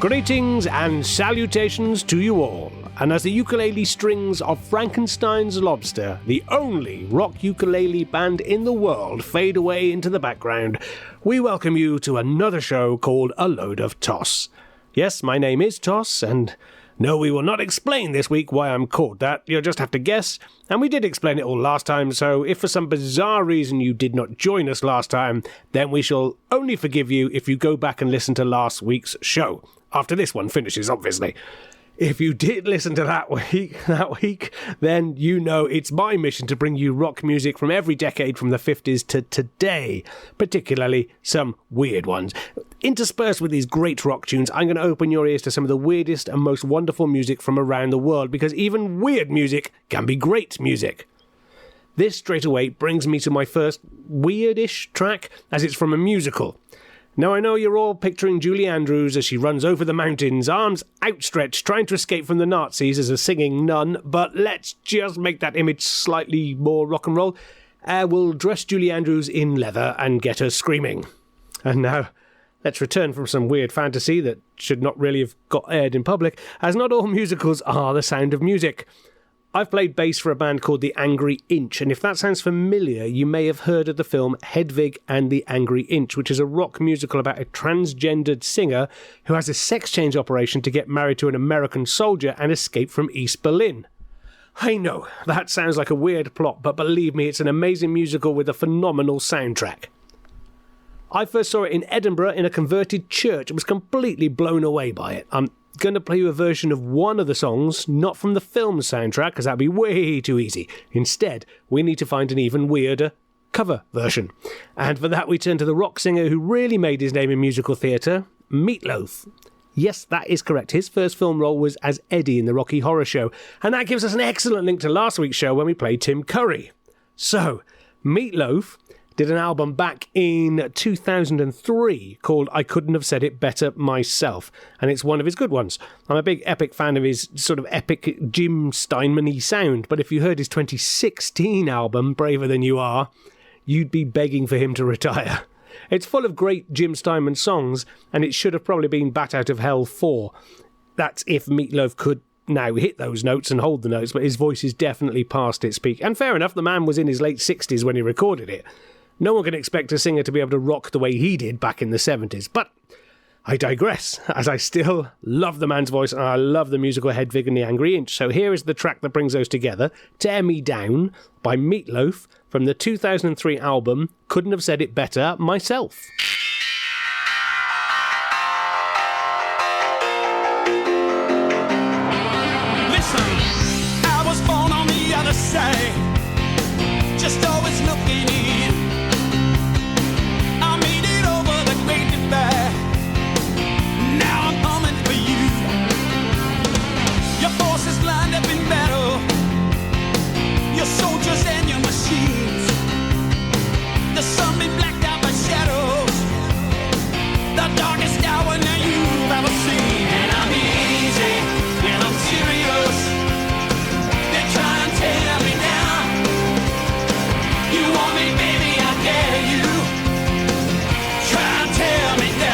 Greetings and salutations to you all. And as the ukulele strings of Frankenstein's Lobster, the only rock ukulele band in the world, fade away into the background, we welcome you to another show called A Load of Toss. Yes, my name is Toss, and no, we will not explain this week why I'm called that. You'll just have to guess. And we did explain it all last time, so if for some bizarre reason you did not join us last time, then we shall only forgive you if you go back and listen to last week's show. After this one finishes, obviously. If you did listen to that week, then you know it's my mission to bring you rock music from every decade from the 50s to today, particularly some weird ones. Interspersed with these great rock tunes, I'm going to open your ears to some of the weirdest and most wonderful music from around the world, because even weird music can be great music. This straight away brings me to my first weirdish track, as it's from a musical. Now, I know you're all picturing Julie Andrews as she runs over the mountains, arms outstretched, trying to escape from the Nazis as a singing nun, but let's just make that image slightly more rock and roll. We'll dress Julie Andrews in leather and get her screaming. And now, let's return from some weird fantasy that should not really have got aired in public, as not all musicals are the sound of music. I've played bass for a band called The Angry Inch, and if that sounds familiar, you may have heard of the film Hedwig and the Angry Inch, which is a rock musical about a transgendered singer who has a sex change operation to get married to an American soldier and escape from East Berlin. I know, that sounds like a weird plot, but believe me, it's an amazing musical with a phenomenal soundtrack. I first saw it in Edinburgh in a converted church and was completely blown away by it. I'm going to play you a version of one of the songs, not from the film soundtrack, because that'd be way too easy. Instead, we need to find an even weirder cover version. And for that, we turn to the rock singer who really made his name in musical theatre, Meat Loaf. Yes, that is correct. His first film role was as Eddie in the Rocky Horror Show, and that gives us an excellent link to last week's show when we played Tim Curry. So, Meat Loaf did an album back in 2003 called I Couldn't Have Said It Better Myself, and it's one of his good ones. I'm a big epic fan of his sort of epic Jim Steinman-y sound, but if you heard his 2016 album, Braver Than You Are, you'd be begging for him to retire. It's full of great Jim Steinman songs, and it should have probably been Bat Out of Hell 4. That's if Meat Loaf could now hit those notes and hold the notes, but his voice is definitely past its peak. And fair enough, the man was in his late 60s when he recorded it. No one can expect a singer to be able to rock the way he did back in the 70s, but I digress, as I still love the man's voice and I love the musical Hedwig and the Angry Inch. So here is the track that brings those together, Tear Me Down, by Meat Loaf, from the 2003 album Couldn't Have Said It Better Myself. Listen, I was born on the other side, just always looking in. Soldiers and your machines, the sun be blacked out by shadows, the darkest hour now you've ever seen. And I'm easy, and I'm serious, they try and tear me down. You want me, baby, I dare you, try and tear me down.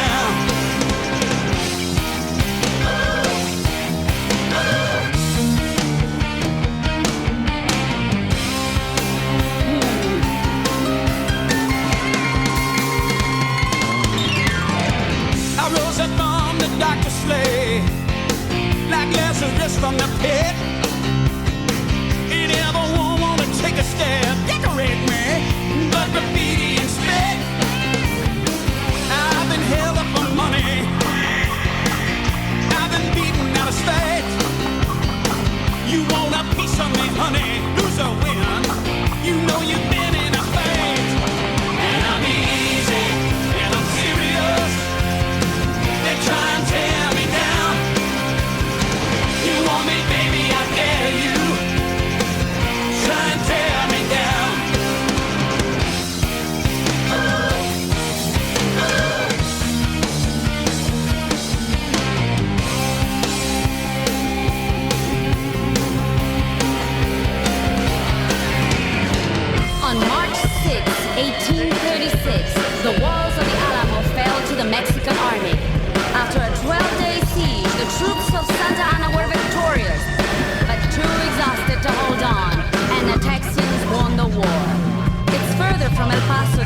Doctor Slay, like Lazarus from the pit. Ain't ever one wanna take a step, decorate me, but graffiti and spit. I've been held up for money, I've been beaten out of state. You want a piece of me, honey, lose or win, you know you've been in a fight. And I'm easy, and I'm serious, they try and tear me down. You want me, baby, I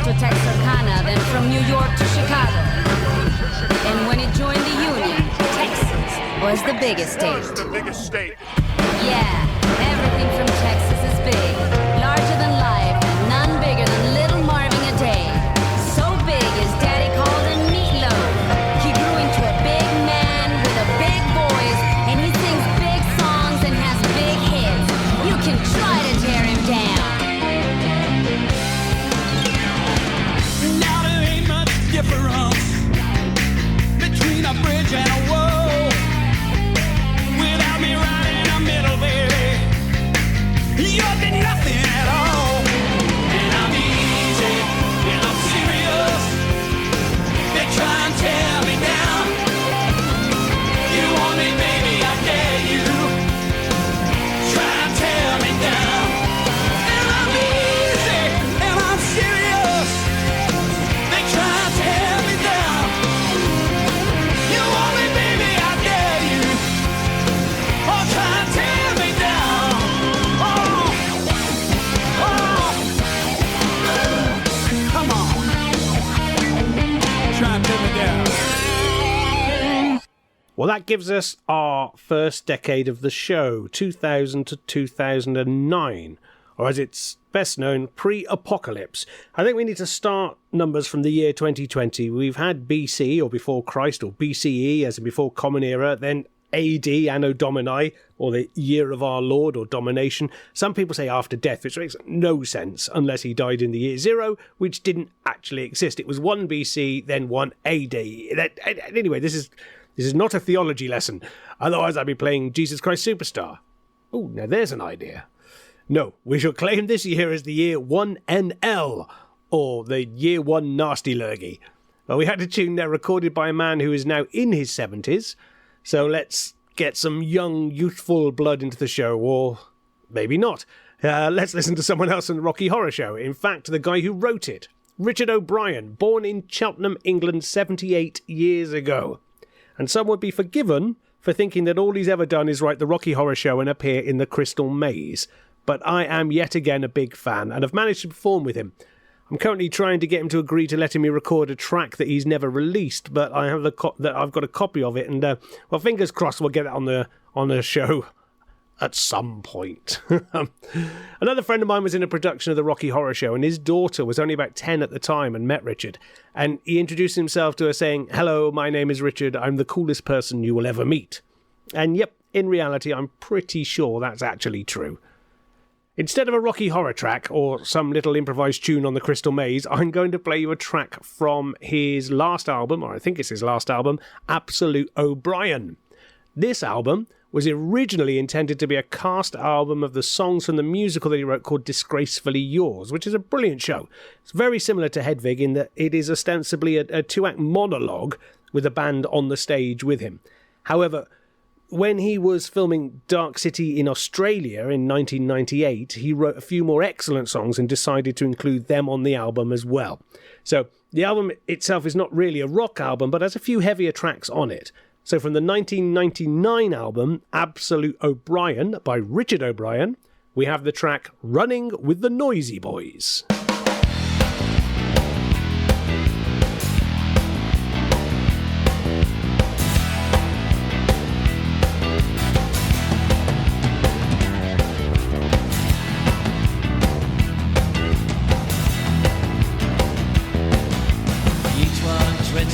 to Texarkana, then from New York to Chicago. And when it joined the Union, Texas was the biggest state. Yeah, everything from Texas is big, larger than life, and none bigger than Little Marvin a day. So big his daddy called him Meatloaf. He grew into a big man with a big voice, and he sings big songs and has big hits. You can try to tear him down. Now there ain't much difference between a bridge and a wall. Without me right in the middle, baby, you'd be nothing at all. And I'm easy, and I'm serious. They try and tear me down. You want me, baby, I dare you. Try and tear me down. And I'm easy, and I'm serious. They try and tear me down. You want me, baby, I dare you. Oh, try and tear me down. Oh, come on. Try and tear me down. Well, that gives us our first decade of the show, 2000 to 2009, or as it's best known, pre-apocalypse. I think we need to start numbers from the year 2020. We've had BC, or before Christ, or BCE, as in before Common Era, then AD, Anno Domini, or the year of our Lord, or domination. Some people say after death, which makes no sense unless he died in the year 0, which didn't actually exist. It was 1 BC, then 1 AD. Anyway, this is not a theology lesson. Otherwise, I'd be playing Jesus Christ Superstar. Oh, now there's an idea. No, we shall claim this year as the year 1NL, or the year 1 Nasty Lurgy. Well, we had a tune there recorded by a man who is now in his 70s, so let's get some young, youthful blood into the show, or maybe not. Let's listen to someone else on the Rocky Horror Show. In fact, the guy who wrote it, Richard O'Brien, born in Cheltenham, England 78 years ago. And some would be forgiven for thinking that all he's ever done is write the Rocky Horror Show and appear in the Crystal Maze. But I am yet again a big fan, and have managed to perform with him. I'm currently trying to get him to agree to letting me record a track that he's never released, but I have I've got a copy of it, and well, fingers crossed we'll get it on the show at some point. Another friend of mine was in a production of the Rocky Horror Show, and his daughter was only about 10 at the time and met Richard, and he introduced himself to her saying, "Hello, my name is Richard. I'm the coolest person you will ever meet." And yep, in reality, I'm pretty sure that's actually true. Instead of a Rocky Horror track, or some little improvised tune on the Crystal Maze, I'm going to play you a track from his last album, or I think it's his last album, Absolute O'Brien. This album was originally intended to be a cast album of the songs from the musical that he wrote called Disgracefully Yours, which is a brilliant show. It's very similar to Hedwig in that it is ostensibly a 2-act monologue with a band on the stage with him. However, when he was filming Dark City in Australia in 1998, he wrote a few more excellent songs and decided to include them on the album as well. So the album itself is not really a rock album, but has a few heavier tracks on it. So from the 1999 album, Absolute O'Brien by Richard O'Brien, we have the track Running with the Noisy Boys.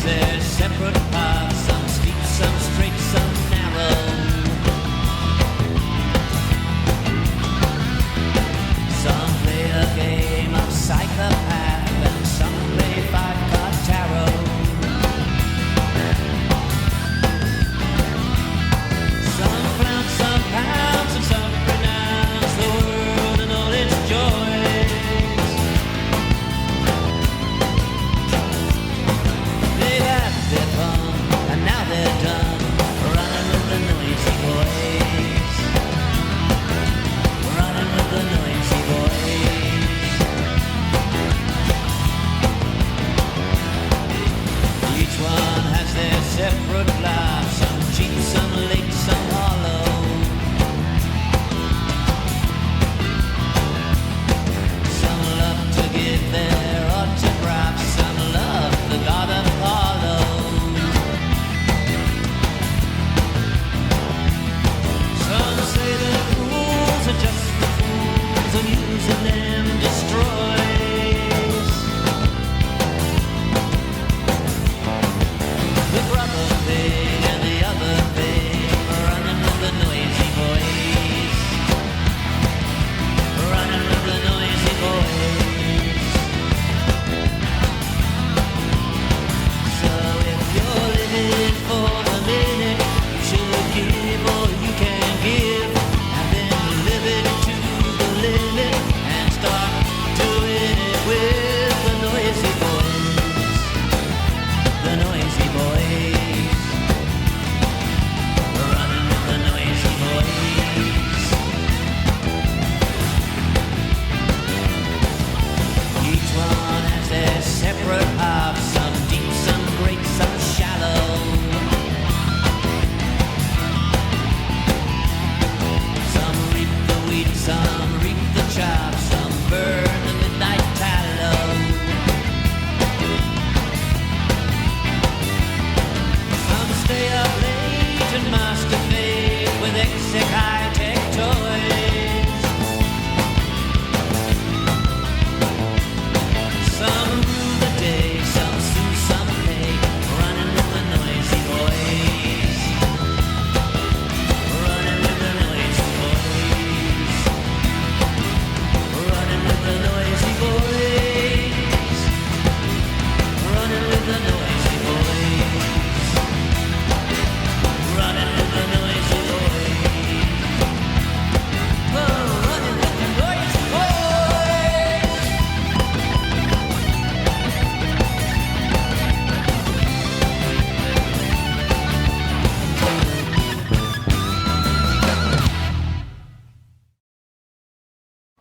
Their separate paths, some steep, some straight, some narrow. Some play a game of psychopath, and some play five-card tarot. Some flout, some pounce, and some pronounce the world and all its joys. They got their fun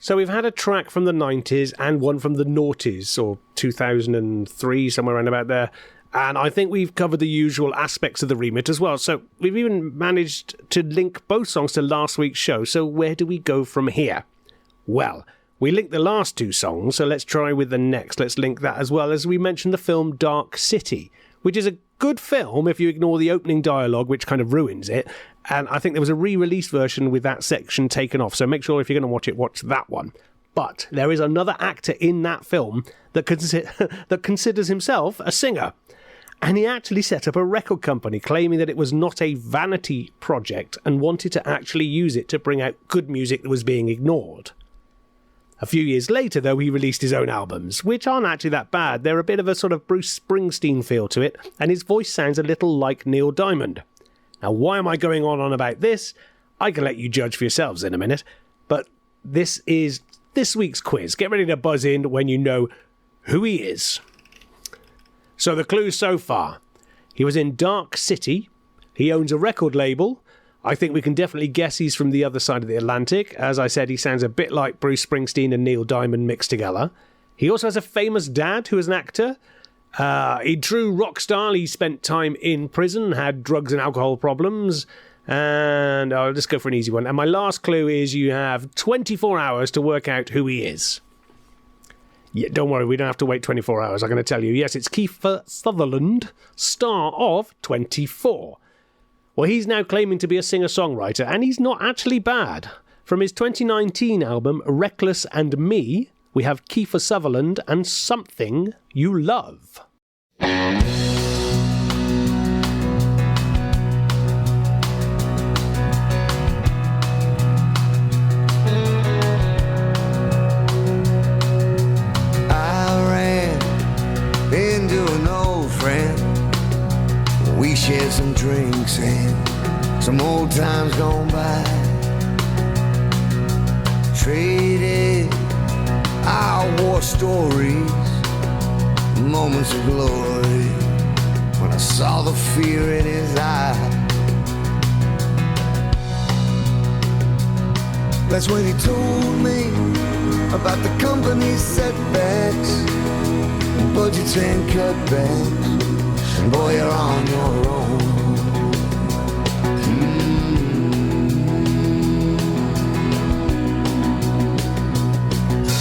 So we've had a track from the 90s and one from the noughties, or 2003, somewhere around about there. And I think we've covered the usual aspects of the remix as well. So we've even managed to link both songs to last week's show. So where do we go from here? Well, we linked the last two songs, so let's try with the next. Let's link that as well, as we mentioned the film Dark City, which is a good film if you ignore the opening dialogue, which kind of ruins it. And I think there was a re-released version with that section taken off. So make sure if you're going to watch it, watch that one. But there is another actor in that film that considers himself a singer. And he actually set up a record company claiming that it was not a vanity project and wanted to actually use it to bring out good music that was being ignored. A few years later, though, he released his own albums, which aren't actually that bad. They're a bit of a sort of Bruce Springsteen feel to it, and his voice sounds a little like Neil Diamond. Now, why am I going on about this? I can let you judge for yourselves in a minute, but this is this week's quiz. Get ready to buzz in when you know who he is. So the clues so far. He was in Dark City. He owns a record label. I think we can definitely guess he's from the other side of the Atlantic. As I said, he sounds a bit like Bruce Springsteen and Neil Diamond mixed together. He also has a famous dad who is an actor. He drew rock style. He spent time in prison, had drugs and alcohol problems. And I'll just go for an easy one. And my last clue is you have 24 hours to work out who he is. Yeah, don't worry, we don't have to wait 24 hours. I'm going to tell you. Yes, it's Kiefer Sutherland, star of 24. Well, he's now claiming to be a singer-songwriter, and he's not actually bad. From his 2019 album, Reckless and Me, we have Kiefer Sutherland and Something You Love. I ran into an old friend. We shared some drinks and some old times gone by. Traded our war stories, moments of glory, when I saw the fear in his eye. That's when he told me about the company's setbacks, budgets and cutbacks. And boy, you're on your own.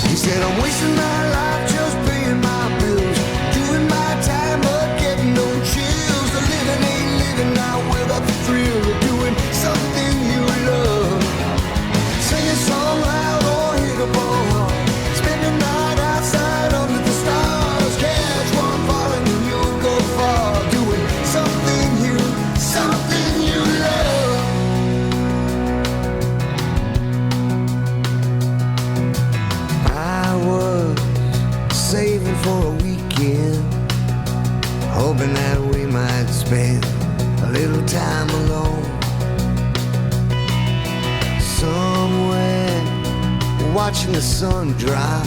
He said, I'm wasting my life just paying my bills, doing my time but getting no chills. The living ain't living now without the thrill of doing something you love. Sing a song loud or hit a ball, spend the night outside under the stars. Catch one falling and you'll go far, doing something you love. I was saving for a weekend, hoping that we might spend a little time alone. Somewhere watching the sun drop.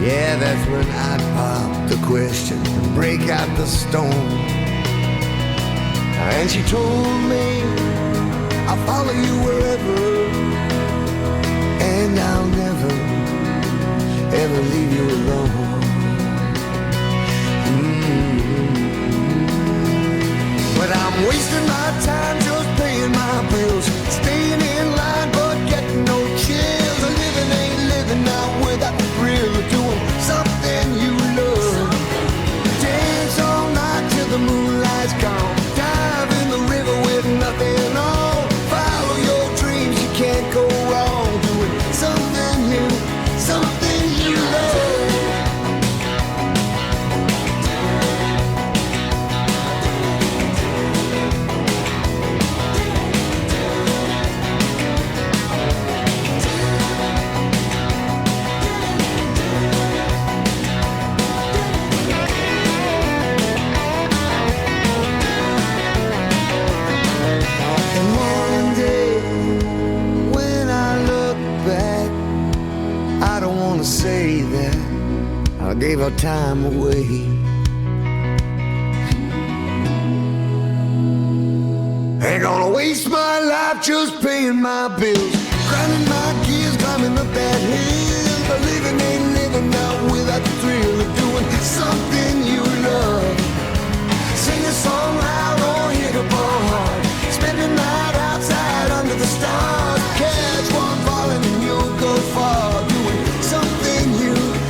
Yeah, that's when I'd pop the question and break out the stone. And she told me, I'll follow you wherever, and I'll never, ever leave you alone. But I'm wasting my time just paying my bills, staying in line but getting no chills. A living ain't living now without the thrill of doing something you love. Dance all night till the moonlight's gone, dive in the river with nothing on. Follow your dreams, you can't go wrong, doing something you love. And one day, when I look back, I don't want to say that I gave our time away. Ain't gonna waste my life just paying my bills, grinding my gears, climbing in the bad hills. But living ain't living now without the thrill of doing something you love. Sing a song loud or hit a ball hard. Spend a night outside under the stars. Catch one falling and you'll go far. Doing something you love.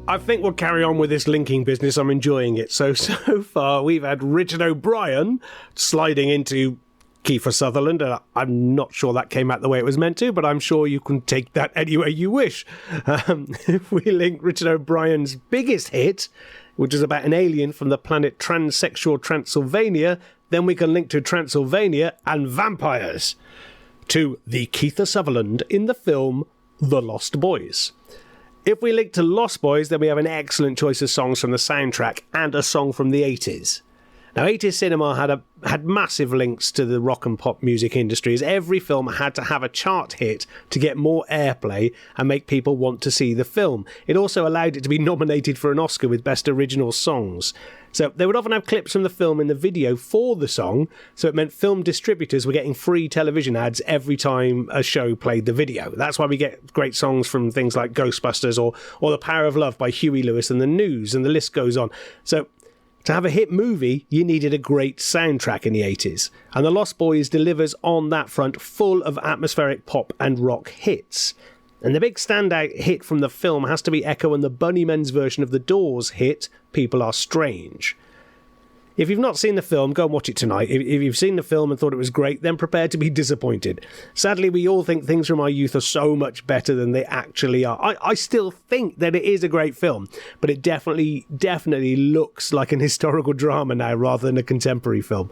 I think we'll carry on with this linking business. I'm enjoying it. So far we've had Richard O'Brien sliding into Kiefer Sutherland. I'm not sure that came out the way it was meant to, but I'm sure you can take that any way you wish. If we link Richard O'Brien's biggest hit, which is about an alien from the planet transsexual Transylvania, then we can link to Transylvania and vampires, to the Kiefer Sutherland in the film The Lost Boys. If we link to Lost Boys, then we have an excellent choice of songs from the soundtrack and a song from the 80s. Now, 80s cinema had massive links to the rock and pop music industry, as every film had to have a chart hit to get more airplay and make people want to see the film. It also allowed it to be nominated for an Oscar with Best Original Songs. So they would often have clips from the film in the video for the song, so it meant film distributors were getting free television ads every time a show played the video. That's why we get great songs from things like Ghostbusters or The Power of Love by Huey Lewis and the News, and the list goes on. So to have a hit movie, you needed a great soundtrack in the 80s, and The Lost Boys delivers on that front, full of atmospheric pop and rock hits. And the big standout hit from the film has to be Echo and the Bunnymen's version of the Doors' hit, People Are Strange. If you've not seen the film, go and watch it tonight. If you've seen the film and thought it was great, then prepare to be disappointed. Sadly, we all think things from our youth are so much better than they actually are. I still think that it is a great film, but it definitely looks like an historical drama now rather than a contemporary film.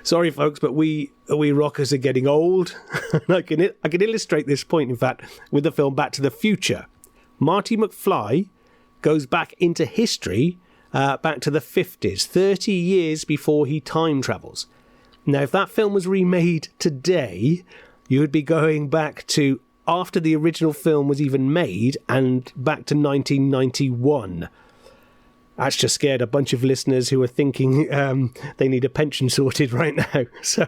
Sorry, folks, but we rockers are getting old. I can illustrate this point, in fact, with the film Back to the Future. Marty McFly goes back into history back to the 50s, 30 years before he time travels. Now, if that film was remade today, you would be going back to after the original film was even made and back to 1991. That's just scared a bunch of listeners who are thinking they need a pension sorted right now. So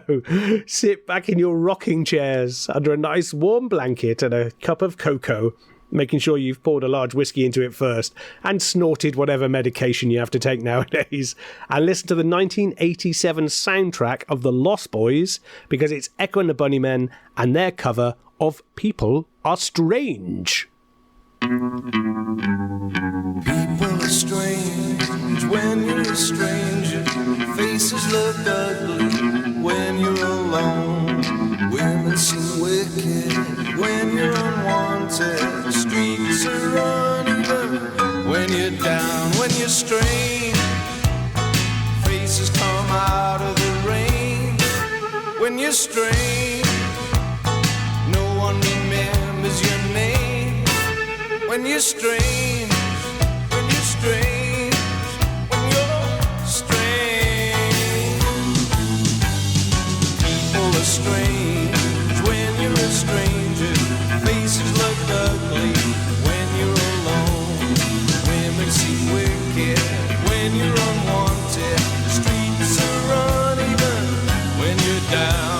sit back in your rocking chairs under a nice warm blanket and a cup of cocoa, making sure you've poured a large whiskey into it first and snorted whatever medication you have to take nowadays, and listen to the 1987 soundtrack of The Lost Boys, because it's Echo and the Bunnymen and their cover of People Are Strange. People are strange when you're a stranger. Faces look ugly when you're alone. Women seem wicked when you're unwanted. Streets are uneven when you're down, when you're strange. Faces come out of the rain when you're strange. No one remembers your name when you're strange. When you're strange. When you're strange. People are strange when you're a stranger. Faces look ugly when you're alone. Women seem wicked when you're unwanted. Streets are uneven when you're down.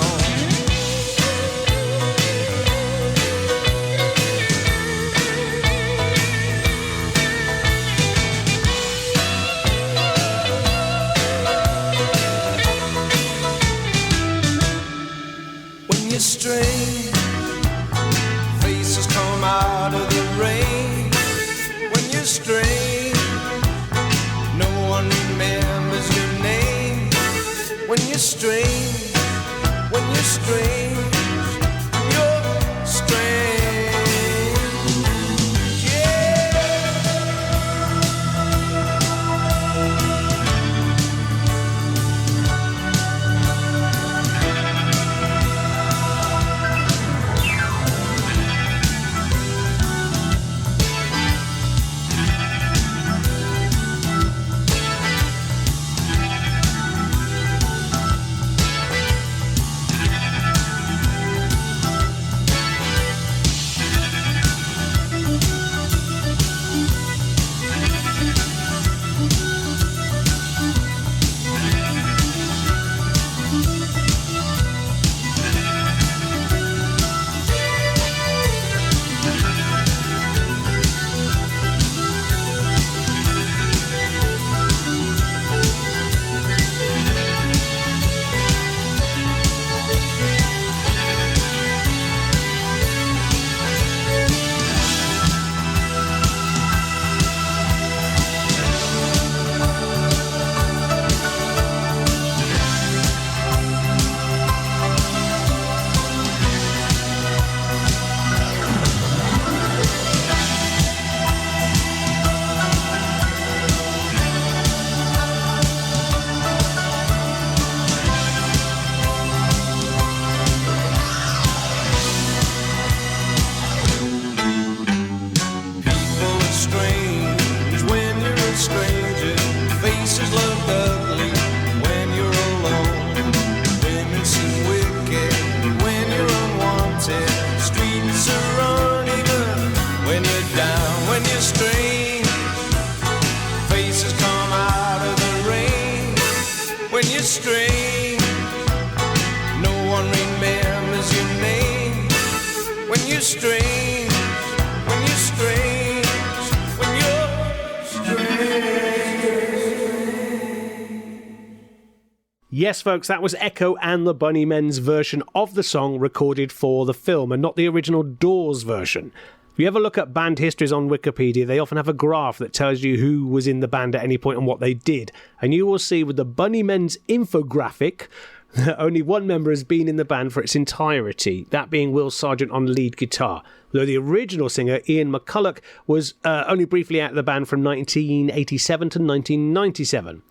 Yes, folks, that was Echo and the Bunnymen's version of the song recorded for the film and not the original Doors version. If you ever look at band histories on Wikipedia, they often have a graph that tells you who was in the band at any point and what they did. And you will see with the Bunnymen's infographic that only one member has been in the band for its entirety, that being Will Sargent on lead guitar. Though the original singer, Ian McCulloch, was only briefly out of the band from 1987 to 1997.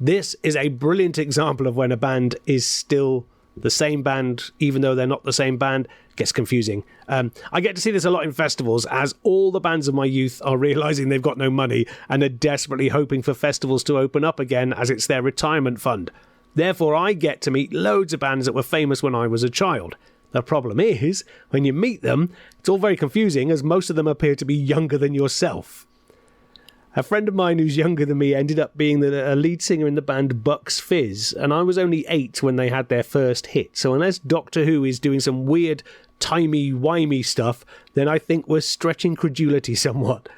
This is a brilliant example of when a band is still the same band, even though they're not the same band. It gets confusing. I get to see this a lot in festivals, as all the bands of my youth are realising they've got no money and are desperately hoping for festivals to open up again, as it's their retirement fund. Therefore, I get to meet loads of bands that were famous when I was a child. The problem is, when you meet them, it's all very confusing, as most of them appear to be younger than yourself. A friend of mine who's younger than me ended up being a lead singer in the band Bucks Fizz, and I was only 8 when they had their first hit, so unless Doctor Who is doing some weird timey-wimey stuff, then I think we're stretching credulity somewhat.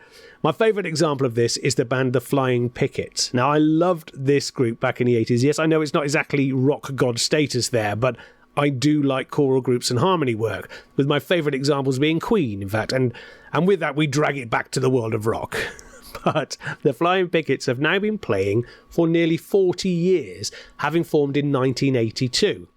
My favourite example of this is the band The Flying Pickets. Now, I loved this group back in the 80s. Yes, I know it's not exactly rock god status there, but I do like choral groups and harmony work, with my favourite examples being Queen, in fact, and with that we drag it back to the world of rock. But the Flying Pickets have now been playing for nearly 40 years, having formed in 1982.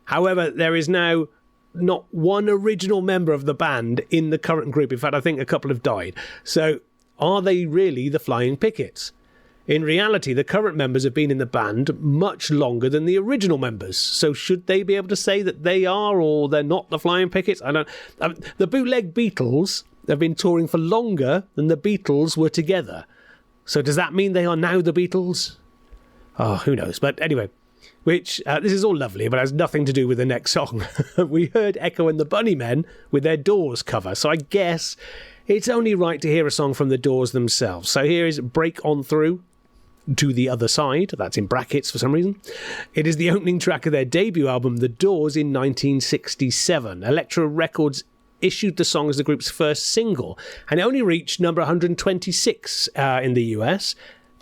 However, there is now not one original member of the band in the current group. In fact, I think a couple have died. So, are they really the Flying Pickets? In reality, the current members have been in the band much longer than the original members. So should they be able to say that they are or they're not the Flying Pickets? The bootleg Beatles have been touring for longer than the Beatles were together. So does that mean they are now the Beatles? Oh, who knows? But anyway, this is all lovely, but has nothing to do with the next song. We heard Echo and the Bunnymen with their Doors cover, so I guess it's only right to hear a song from the Doors themselves. So here is Break On Through, To the Other Side, that's in brackets for some reason. It is the opening track of their debut album, The Doors, in 1967. Elektra Records issued the song as the group's first single, and it only reached number 126 in the US,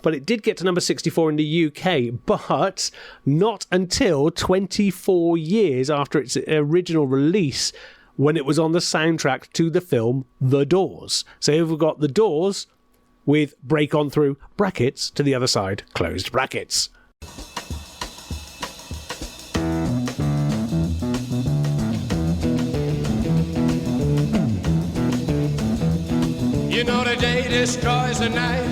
but it did get to number 64 in the UK, but not until 24 years after its original release, when it was on the soundtrack to the film The Doors. So here we've got The Doors with Break On Through, brackets, To the Other Side, closed brackets. You know the day destroys the night,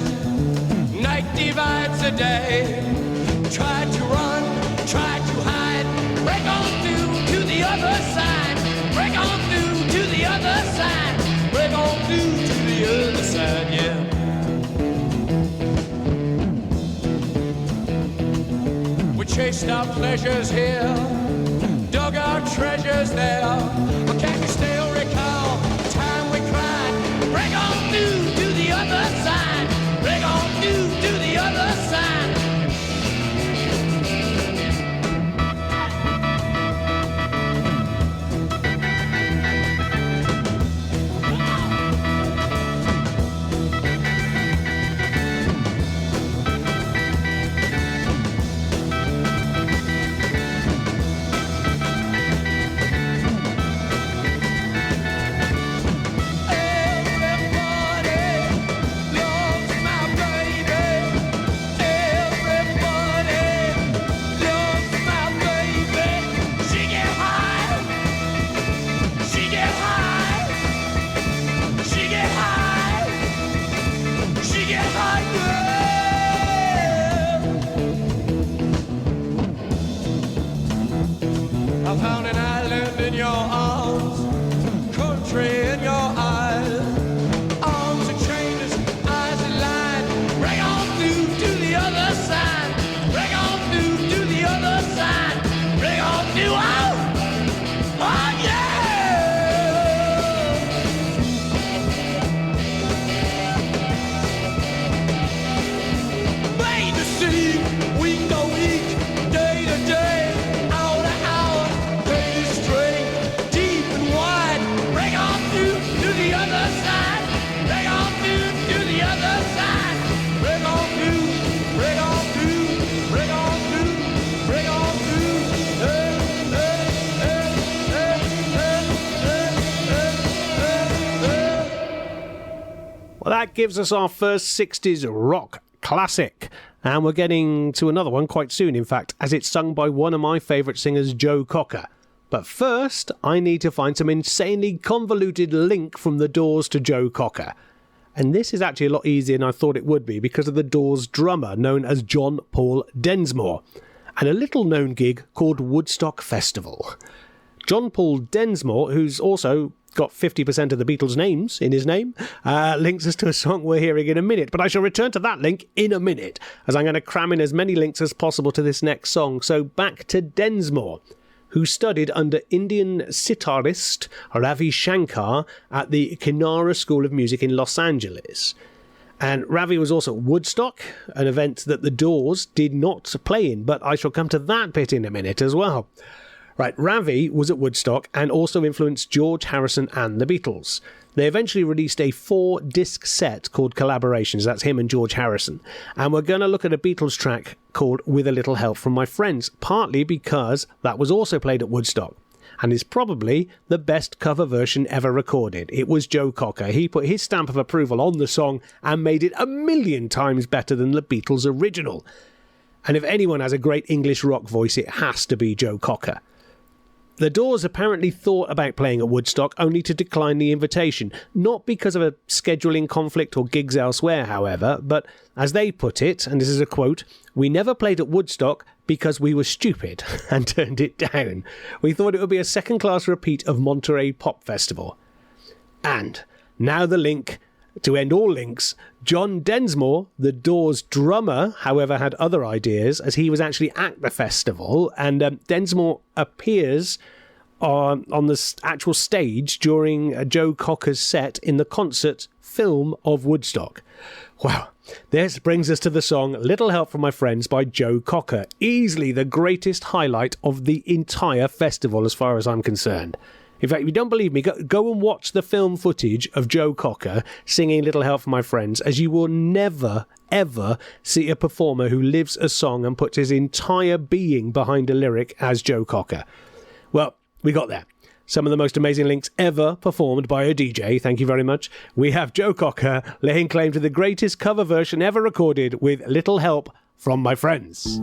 night divides the day. Try to run, try to hide, break on through to the other side, break on through to the other side, break on through to the other side, yeah. We chased our pleasures here, dug our treasures there, but can you still recall the time we cried? Break on through to the other side. Break on through to the other side. Well, that gives us our first 60s rock classic. And we're getting to another one quite soon, in fact, as it's sung by one of my favourite singers, Joe Cocker. But first, I need to find some insanely convoluted link from the Doors to Joe Cocker. And this is actually a lot easier than I thought it would be because of the Doors drummer known as John Paul Densmore, and a little-known gig called Woodstock Festival. John Paul Densmore, who's also got 50% of the Beatles' names in his name, links us to a song we're hearing in a minute. But I shall return to that link in a minute, as I'm going to cram in as many links as possible to this next song. So back to Densmore, who studied under Indian sitarist Ravi Shankar at the Kinara School of Music in Los Angeles. And Ravi was also at Woodstock, an event that the Doors did not play in, but I shall come to that bit in a minute as well. Right, Ravi was at Woodstock and also influenced George Harrison and the Beatles. They eventually released a 4-disc set called Collaborations, that's him and George Harrison, and we're going to look at a Beatles track called With a Little Help from My Friends, partly because that was also played at Woodstock, and is probably the best cover version ever recorded. It was Joe Cocker. He put his stamp of approval on the song and made it 1,000,000 times better than the Beatles' original. And if anyone has a great English rock voice, it has to be Joe Cocker. The Doors apparently thought about playing at Woodstock only to decline the invitation, not because of a scheduling conflict or gigs elsewhere, however, but as they put it, and this is a quote, "We never played at Woodstock because we were stupid and turned it down. We thought it would be a second-class repeat of Monterey Pop Festival." And now the link to end all links. John Densmore, the Doors drummer, however, had other ideas, as he was actually at the festival, and Densmore appears on the actual stage during Joe Cocker's set in the concert film of Woodstock. Wow. This brings us to the song Little Help from My Friends by Joe Cocker, easily the greatest highlight of the entire festival as far as I'm concerned. In fact, if you don't believe me, go and watch the film footage of Joe Cocker singing Little Help from My Friends, as you will never, ever see a performer who lives a song and puts his entire being behind a lyric as Joe Cocker. Well, we got there. Some of the most amazing links ever performed by a DJ, thank you very much. We have Joe Cocker laying claim to the greatest cover version ever recorded with Little Help from My Friends.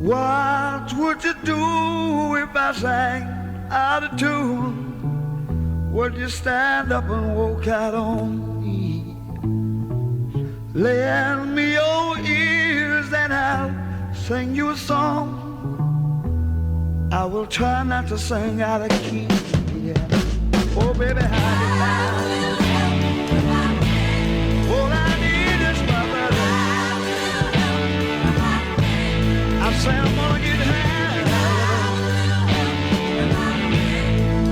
What would you do if I sang out of tune? Would you stand up and walk out on me? Lend me your ears and I'll sing you a song. I will try not to sing out of key. Yeah. Oh baby, how do you all I need is my brother. I say I'm gonna get high.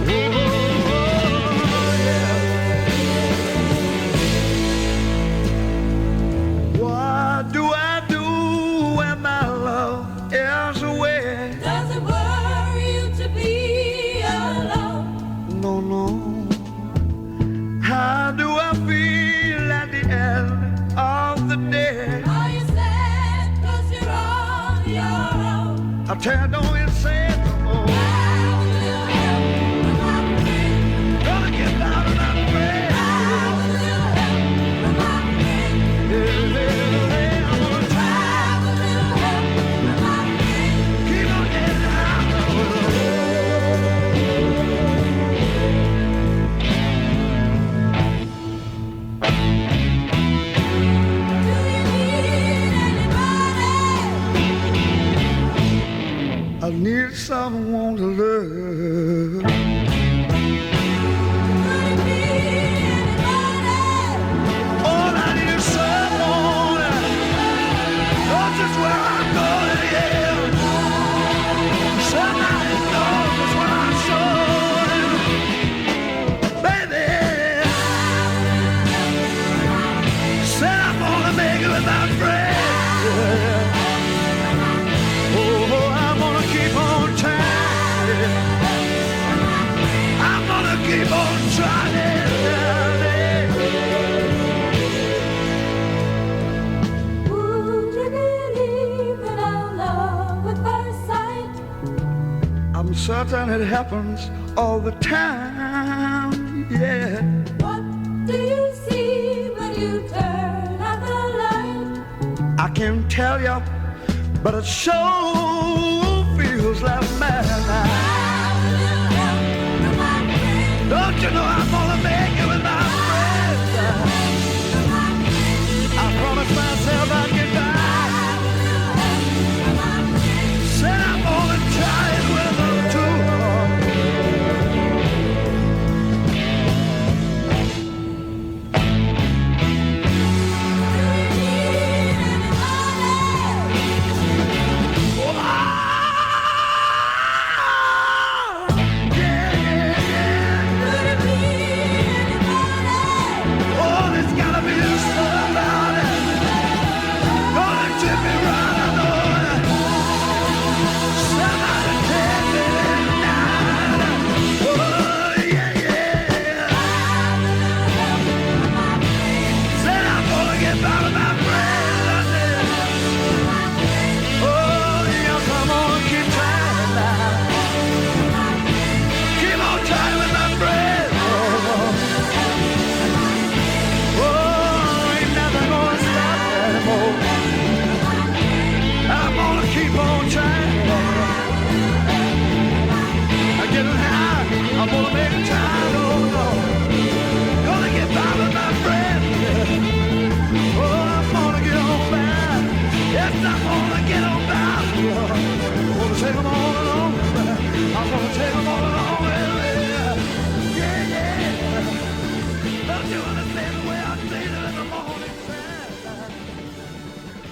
Oh, yeah. What do I do when my love is away? Does it worry you to be alone? No, no. How do I feel at the end of the day? Are you sad 'cause you're on your own? I tell don't you say it no more. Gonna get down and out the way. I'm gonna try. Keep on getting I need someone to love. All I need is someone. it with my friends. Oh, I'm gonna keep on trying. I'm gonna keep on trying. Would you believe in our love at first sight? I'm certain it happens all the time, yeah. What do you see when you turn out the light? I can't tell you, but it sure feels like madness. Don't you know I'm gonna make it with my friends? I promised myself I'd get back. Said I'm gonna try it with them too.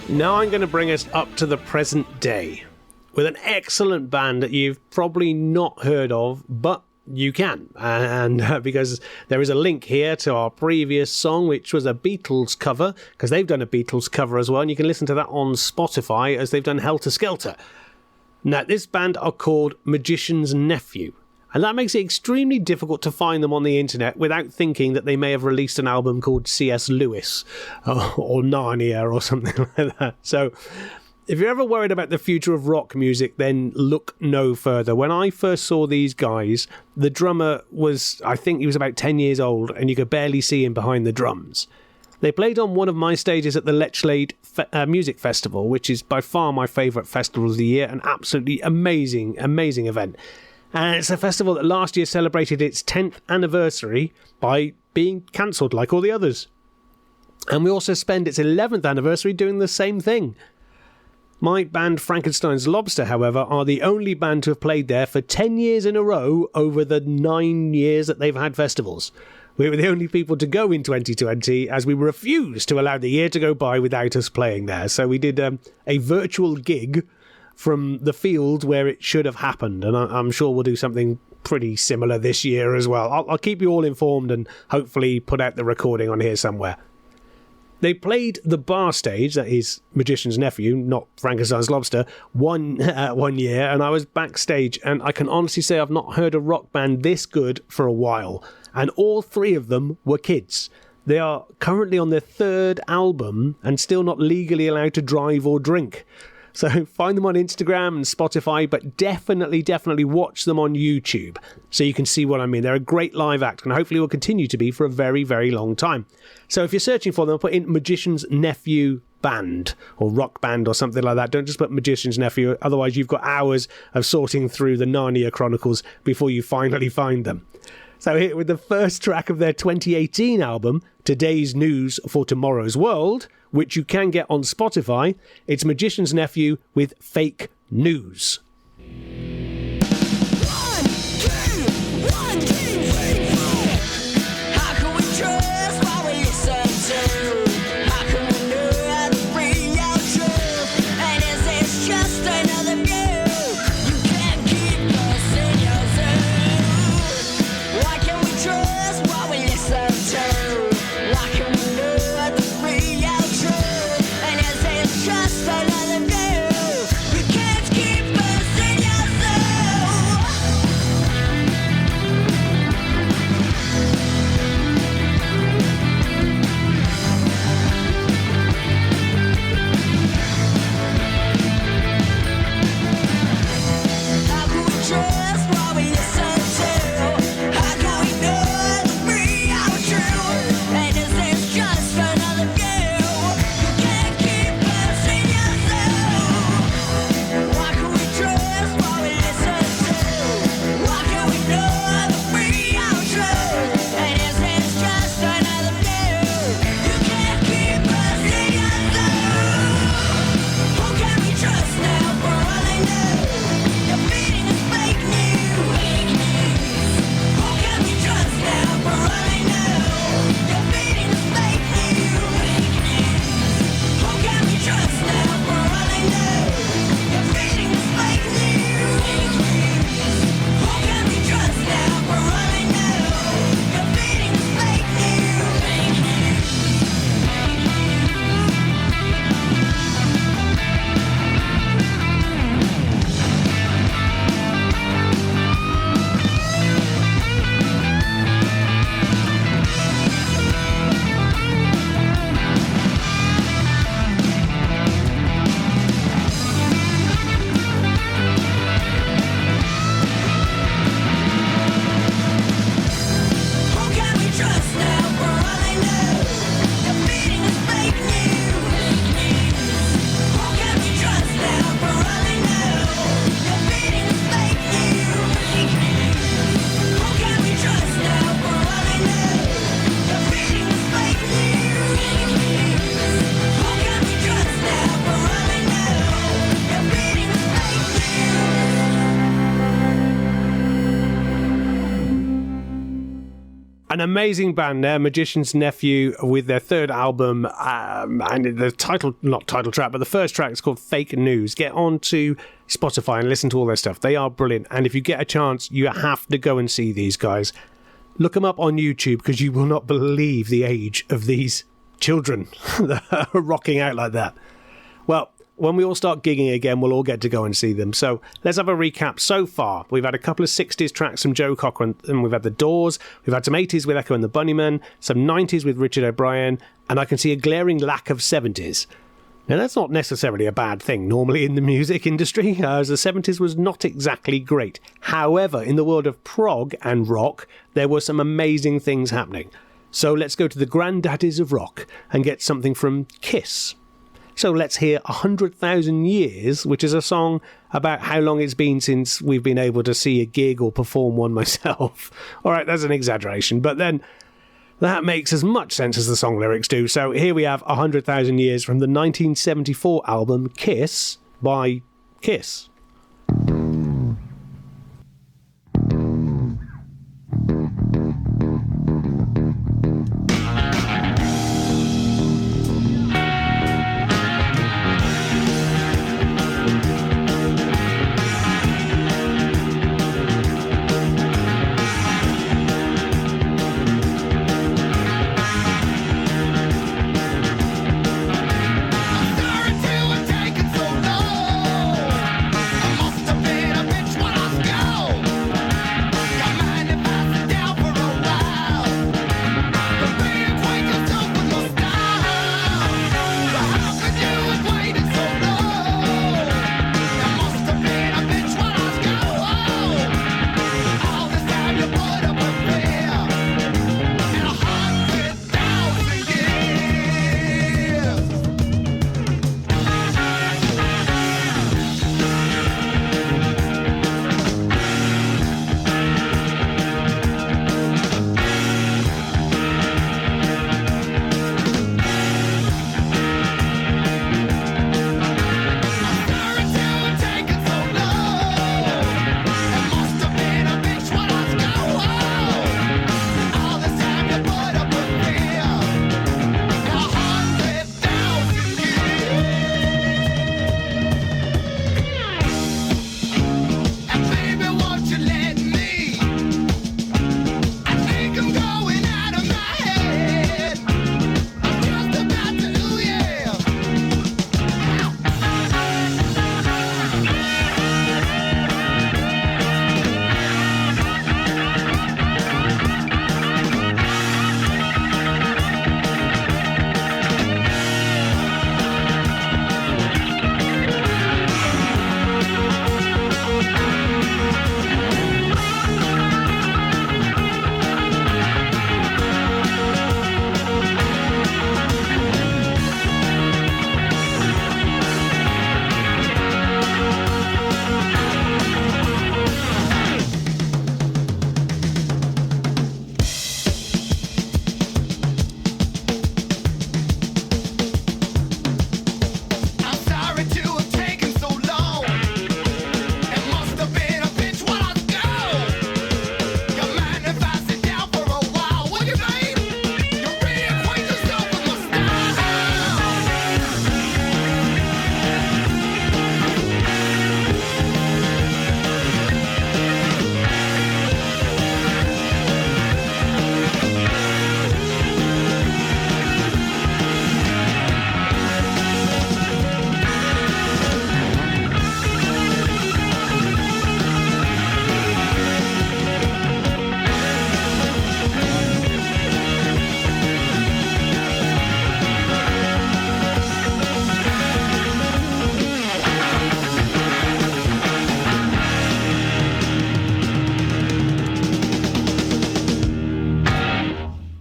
Now I'm going to bring us up to the present day with an excellent band that you've probably not heard of, but you can. And because there is a link here to our previous song, which was a Beatles cover, because they've done a Beatles cover as well, and you can listen to that on Spotify as they've done Helter Skelter. Now, this band are called Magician's Nephew, and that makes it extremely difficult to find them on the internet without thinking that they may have released an album called C.S. Lewis or Narnia or something like that. So if you're ever worried about the future of rock music, then look no further. When I first saw these guys, the drummer was, I think he was about 10 years old, and you could barely see him behind the drums. They played on one of my stages at the Lechlade Music Festival, which is by far my favourite festival of the year, an absolutely amazing, amazing event. And it's a festival that last year celebrated its 10th anniversary by being cancelled like all the others. And we also spend its 11th anniversary doing the same thing. My band Frankenstein's Lobster, however, are the only band to have played there for 10 years in a row over the 9 years that they've had festivals. We were the only people to go in 2020, as we refused to allow the year to go by without us playing there. So we did a virtual gig from the field where it should have happened, and I'm sure we'll do something pretty similar this year as well. I'll keep you all informed and hopefully put out the recording on here somewhere. They played the bar stage, that is Magician's Nephew, not Frankenstein's Lobster, one year, and I was backstage, and I can honestly say I've not heard a rock band this good for a while, and all three of them were kids. They are currently on their third album and still not legally allowed to drive or drink. So find them on Instagram and Spotify, but definitely watch them on YouTube so you can see what I mean. They're a great live act, and hopefully will continue to be for a very, very long time. So if you're searching for them, put in Magician's Nephew Band or Rock Band or something like that. Don't just put Magician's Nephew, otherwise you've got hours of sorting through the Narnia Chronicles before you finally find them. So here with the first track of their 2018 album, Today's News for Tomorrow's World, which you can get on Spotify, it's Magician's Nephew with Fake News. 1, 2, 3, 4. How can we trust what we listen to? How can we know how to bring out truth? And is this just another view? You can't keep us in your zoo. Why can't we trust what we listen to? Why can we know how to bring out truth? An amazing band there, Magician's Nephew, with their third album, and the not title track, but the first track is called Fake News. Get on to Spotify and listen to all their stuff. They are brilliant, and if you get a chance, you have to go and see these guys. Look them up on YouTube, because you will not believe the age of these children that are rocking out like that. Well, when we all start gigging again, we'll all get to go and see them. So let's have a recap so far. We've had a couple of 60s tracks from Joe Cocker, and we've had The Doors. We've had some 80s with Echo and the Bunnymen, some 90s with Richard O'Brien, and I can see a glaring lack of 70s. Now, that's not necessarily a bad thing normally in the music industry, as the 70s was not exactly great. However, in the world of prog and rock, there were some amazing things happening. So let's go to the granddaddies of rock and get something from Kiss. So let's hear 100,000 Years, which is a song about how long it's been since we've been able to see a gig or perform one myself. All right, that's an exaggeration, but then that makes as much sense as the song lyrics do. So here we have 100,000 Years from the 1974 album Kiss by Kiss.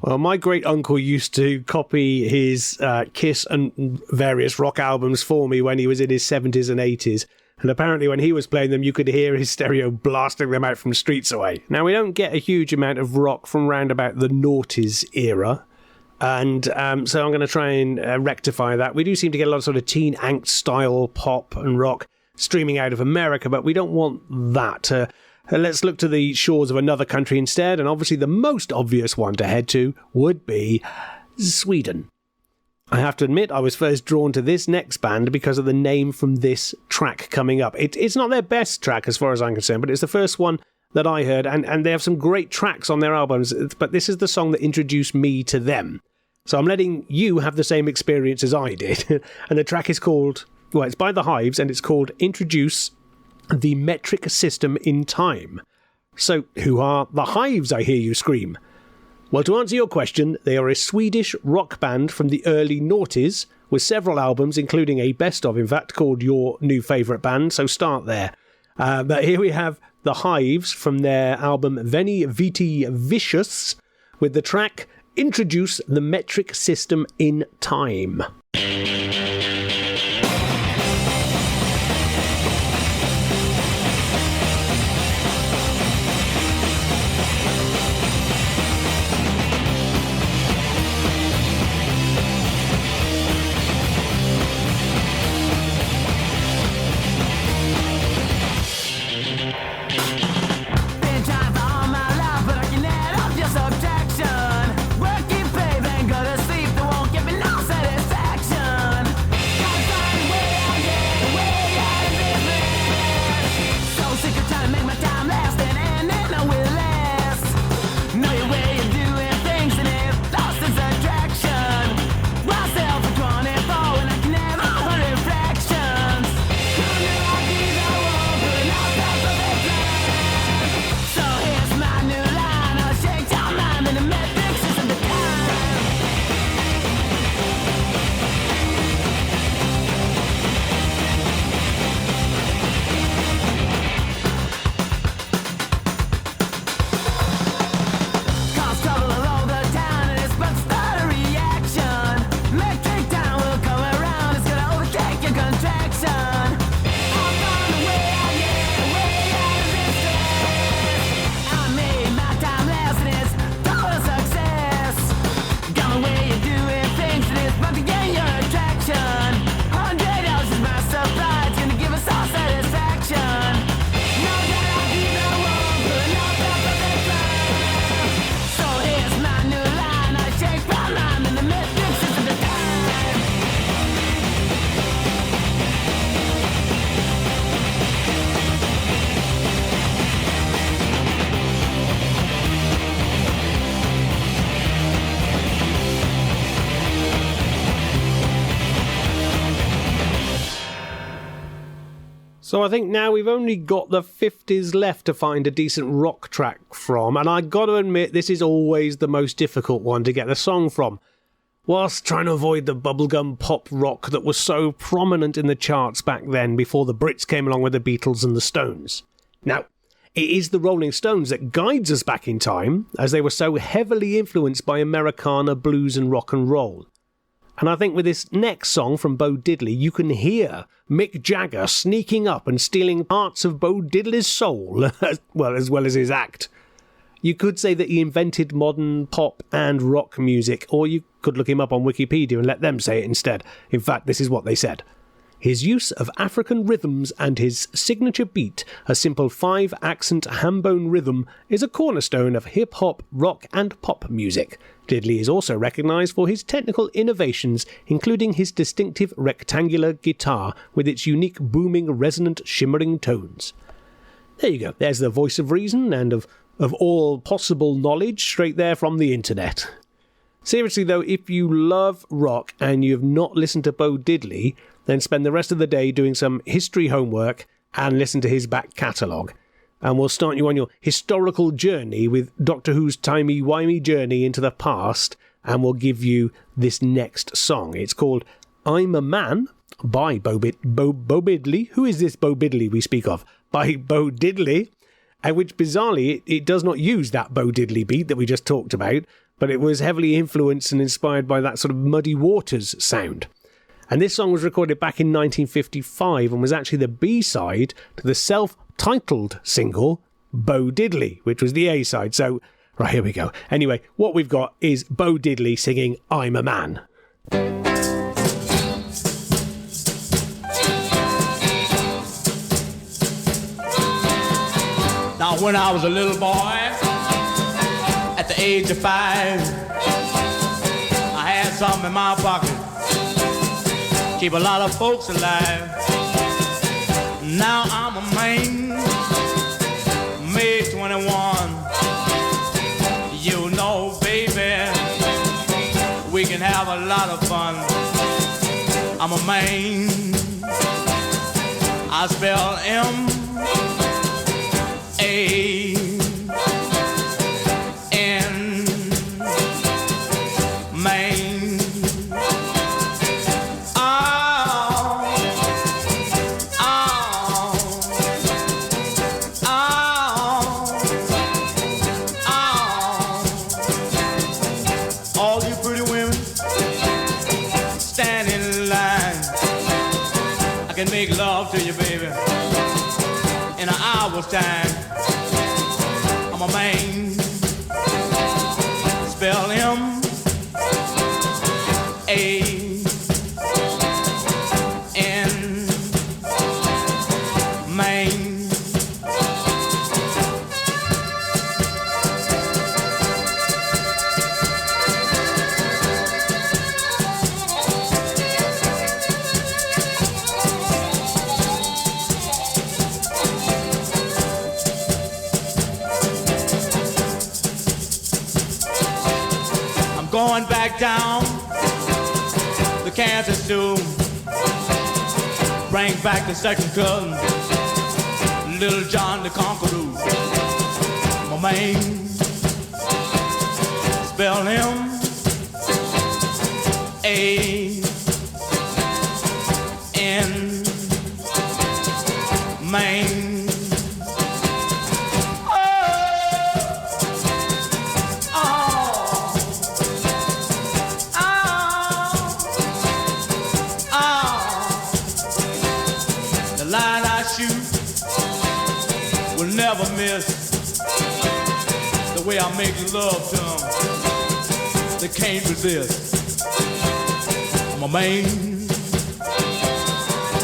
Well, my great uncle used to copy his Kiss and various rock albums for me when he was in his 70s and 80s. And apparently when he was playing them, you could hear his stereo blasting them out from streets away. Now, we don't get a huge amount of rock from round about the noughties era. And so I'm going to try and rectify that. We do seem to get a lot of sort of teen angst style pop and rock streaming out of America, but we don't want that. let's look to the shores of another country instead, and obviously the most obvious one to head to would be Sweden. I have to admit I was first drawn to this next band because of the name from this track coming up. It's not their best track as far as I'm concerned, but it's the first one that I heard, and they have some great tracks on their albums, but this is the song that introduced me to them. So I'm letting you have the same experience as I did. And the track is called, well, it's by The Hives, and it's called Introduce the Metric System in Time. So who are The Hives, I hear you scream? Well, to answer your question, they are a Swedish rock band from the early noughties, with several albums, including a best-of, in fact, called Your New Favourite Band, so start there. But here we have The Hives from their album Veni Viti Vicious, with the track Introduce the Metric System in Time. So I think now we've only got the 50s left to find a decent rock track from, and I got to admit this is always the most difficult one to get the song from, whilst trying to avoid the bubblegum pop rock that was so prominent in the charts back then before the Brits came along with the Beatles and the Stones. Now, it is the Rolling Stones that guides us back in time, as they were so heavily influenced by Americana, blues and rock and roll. And I think with this next song from Bo Diddley, you can hear Mick Jagger sneaking up and stealing parts of Bo Diddley's soul, as well as his act. You could say that he invented modern pop and rock music, or you could look him up on Wikipedia and let them say it instead. In fact, this is what they said. His use of African rhythms and his signature beat, a simple 5-accent ham-bone rhythm, is a cornerstone of hip-hop, rock and pop music. Diddley is also recognised for his technical innovations, including his distinctive rectangular guitar with its unique booming, resonant, shimmering tones. There you go, there's the voice of reason and of all possible knowledge straight there from the internet. Seriously though, if you love rock and you have not listened to Bo Diddley, then spend the rest of the day doing some history homework and listen to his back catalogue. And we'll start you on your historical journey with Doctor Who's timey-wimey journey into the past, and we'll give you this next song. It's called I'm a Man by Bo Diddley. Who is this Bo Diddley we speak of? By Bo Diddley, and which bizarrely it does not use that Bo Diddley beat that we just talked about, but it was heavily influenced and inspired by that sort of Muddy Waters sound. And this song was recorded back in 1955 and was actually the B-side to the self-titled single Bo Diddley, which was the A-side. So, right, here we go. Anyway, what we've got is Bo Diddley singing I'm a Man. The When I was a little boy, at the age of 5, I had something in my pocket, keep a lot of folks alive. Now I'm a man, May 21. You know, baby, we can have a lot of fun. I'm a man, I spell M-A-N, man. All you pretty women, stand in line. I can make love to you, baby, in an hour's time. I'm a man, spell M-A-N, man. Going back down the Kansas to bring back the second cousin, Little John the Conqueror. My man, spell M-A-N, man. Never miss the way I make love to them. They can't resist. I'm a man,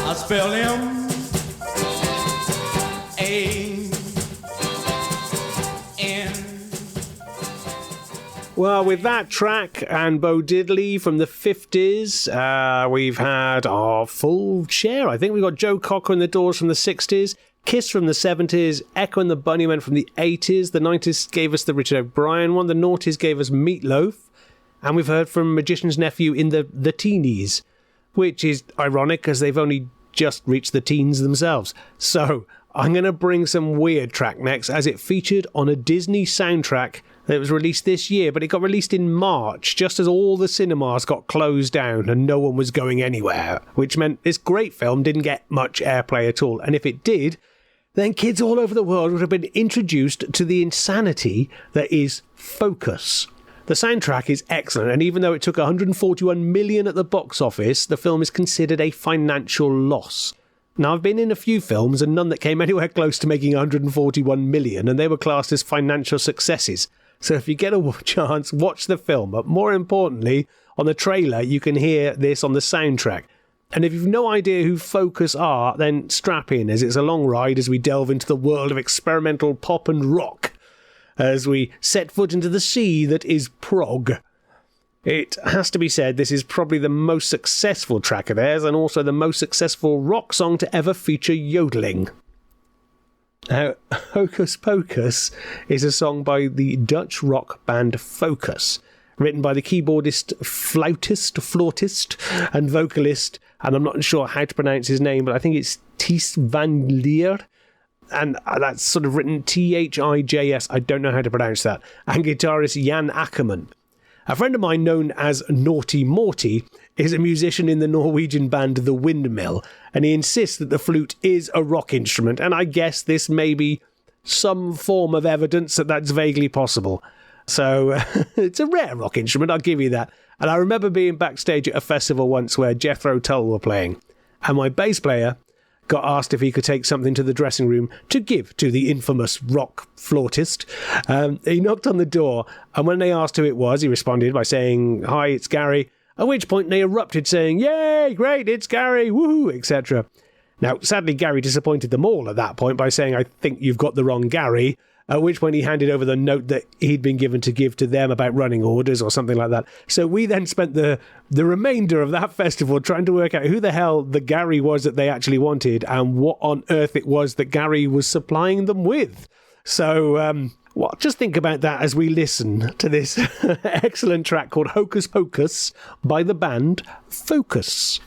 I spell M-A-N. Well, with that track and Bo Diddley from the 50s, we've had our full share. I think we got Joe Cocker and the Doors from the 60s, Kiss from the 70s, Echo and the Bunnymen from the 80s, the 90s gave us the Richard O'Brien one, the noughties gave us Meatloaf, and we've heard from Magician's Nephew in the teenies, which is ironic because they've only just reached the teens themselves. So I'm going to bring some weird track next, as it featured on a Disney soundtrack that was released this year, but it got released in March, just as all the cinemas got closed down and no one was going anywhere, which meant this great film didn't get much airplay at all, and if it did, then kids all over the world would have been introduced to the insanity that is Focus. The soundtrack is excellent, and even though it took 141 million at the box office, the film is considered a financial loss. Now, I've been in a few films and none that came anywhere close to making 141 million, and they were classed as financial successes. So if you get a chance, watch the film. But more importantly, on the trailer, you can hear this on the soundtrack. And if you've no idea who Focus are, then strap in, as it's a long ride as we delve into the world of experimental pop and rock, as we set foot into the sea that is prog. It has to be said, this is probably the most successful track of theirs, and also the most successful rock song to ever feature yodeling. Now, Hocus Pocus is a song by the Dutch rock band Focus, written by the keyboardist, flautist, and vocalist, and I'm not sure how to pronounce his name, but I think it's Thijs van Leer, and that's sort of written Thijs, I don't know how to pronounce that, and guitarist Jan Ackerman. A friend of mine known as Naughty Morty is a musician in the Norwegian band The Windmill, and he insists that the flute is a rock instrument, and I guess this may be some form of evidence that that's vaguely possible. So it's a rare rock instrument, I'll give you that. And I remember being backstage at a festival once where Jethro Tull were playing, and my bass player got asked if he could take something to the dressing room to give to the infamous rock flautist. He knocked on the door, and when they asked who it was, he responded by saying, "Hi, it's Gary," at which point they erupted saying, "Yay, great, it's Gary, woohoo," etc. Now, sadly, Gary disappointed them all at that point by saying, "I think you've got the wrong Gary," at which point he handed over the note that he'd been given to give to them about running orders or something like that. So we then spent the remainder of that festival trying to work out who the hell the Gary was that they actually wanted and what on earth it was that Gary was supplying them with. So, well, just think about that as we listen to this excellent track called Hocus Pocus by the band Focus.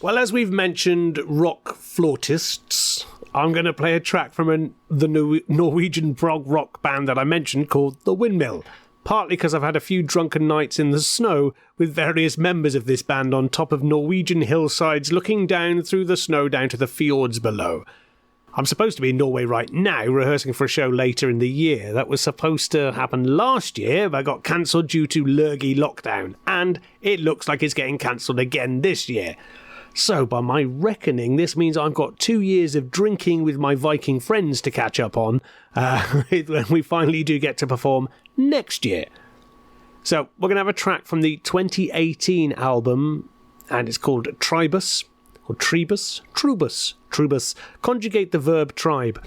Well, as we've mentioned rock flautists, I'm going to play a track from the Norwegian prog rock band that I mentioned called The Windmill. Partly because I've had a few drunken nights in the snow with various members of this band on top of Norwegian hillsides looking down through the snow down to the fjords below. I'm supposed to be in Norway right now, rehearsing for a show later in the year. That was supposed to happen last year, but got cancelled due to lurgy lockdown, and it looks like it's getting cancelled again this year. So, by my reckoning, this means I've got 2 years of drinking with my Viking friends to catch up on when we finally do get to perform next year. So, we're going to have a track from the 2018 album, and it's called Tribus. Or Trubus, conjugate the verb tribe,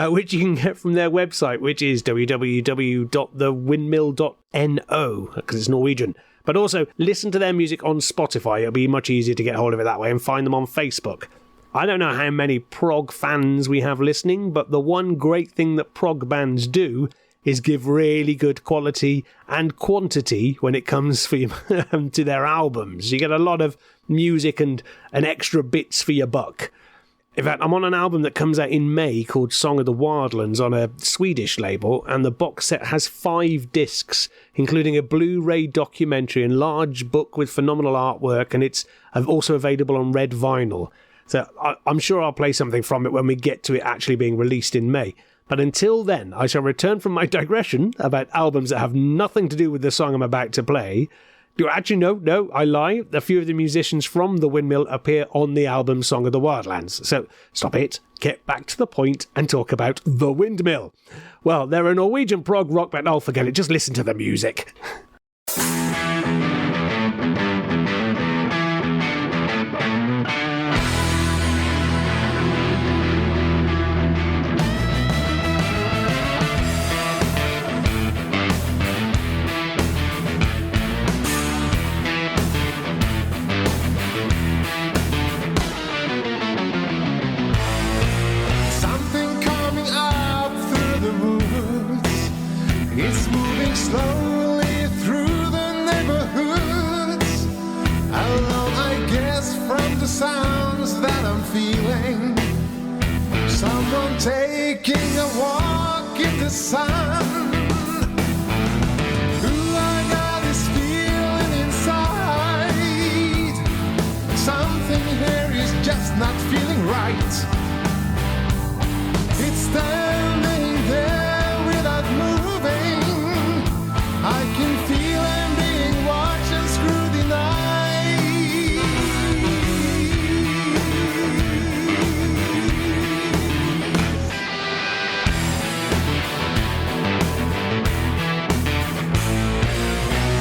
which you can get from their website, which is www.thewindmill.no, because it's Norwegian. But also, listen to their music on Spotify. It'll be much easier to get hold of it that way, and find them on Facebook. I don't know how many prog fans we have listening, but the one great thing that prog bands do is give really good quality and quantity when it comes to their albums. You get a lot of music and extra bits for your buck. In fact, I'm on an album that comes out in May called Song of the Wildlands on a Swedish label, and the box set has 5 discs, including a Blu-ray documentary and large book with phenomenal artwork, and it's also available on red vinyl. So I'm sure I'll play something from it when we get to it actually being released in May. But until then, I shall return from my digression about albums that have nothing to do with the song I'm about to play. Actually, no, I lie. A few of the musicians from The Windmill appear on the album Song of the Wildlands. So stop it, get back to the point, and talk about The Windmill. Well, they're a Norwegian prog rock band. Oh, forget it, just listen to the music. Slowly through the neighborhoods, alone I guess from the sounds that I'm feeling. Someone taking a walk in the sun. Who I got this feeling inside. Something here is just not feeling right. It's standing there without moving. I can feel I'm being watched and scrutinized.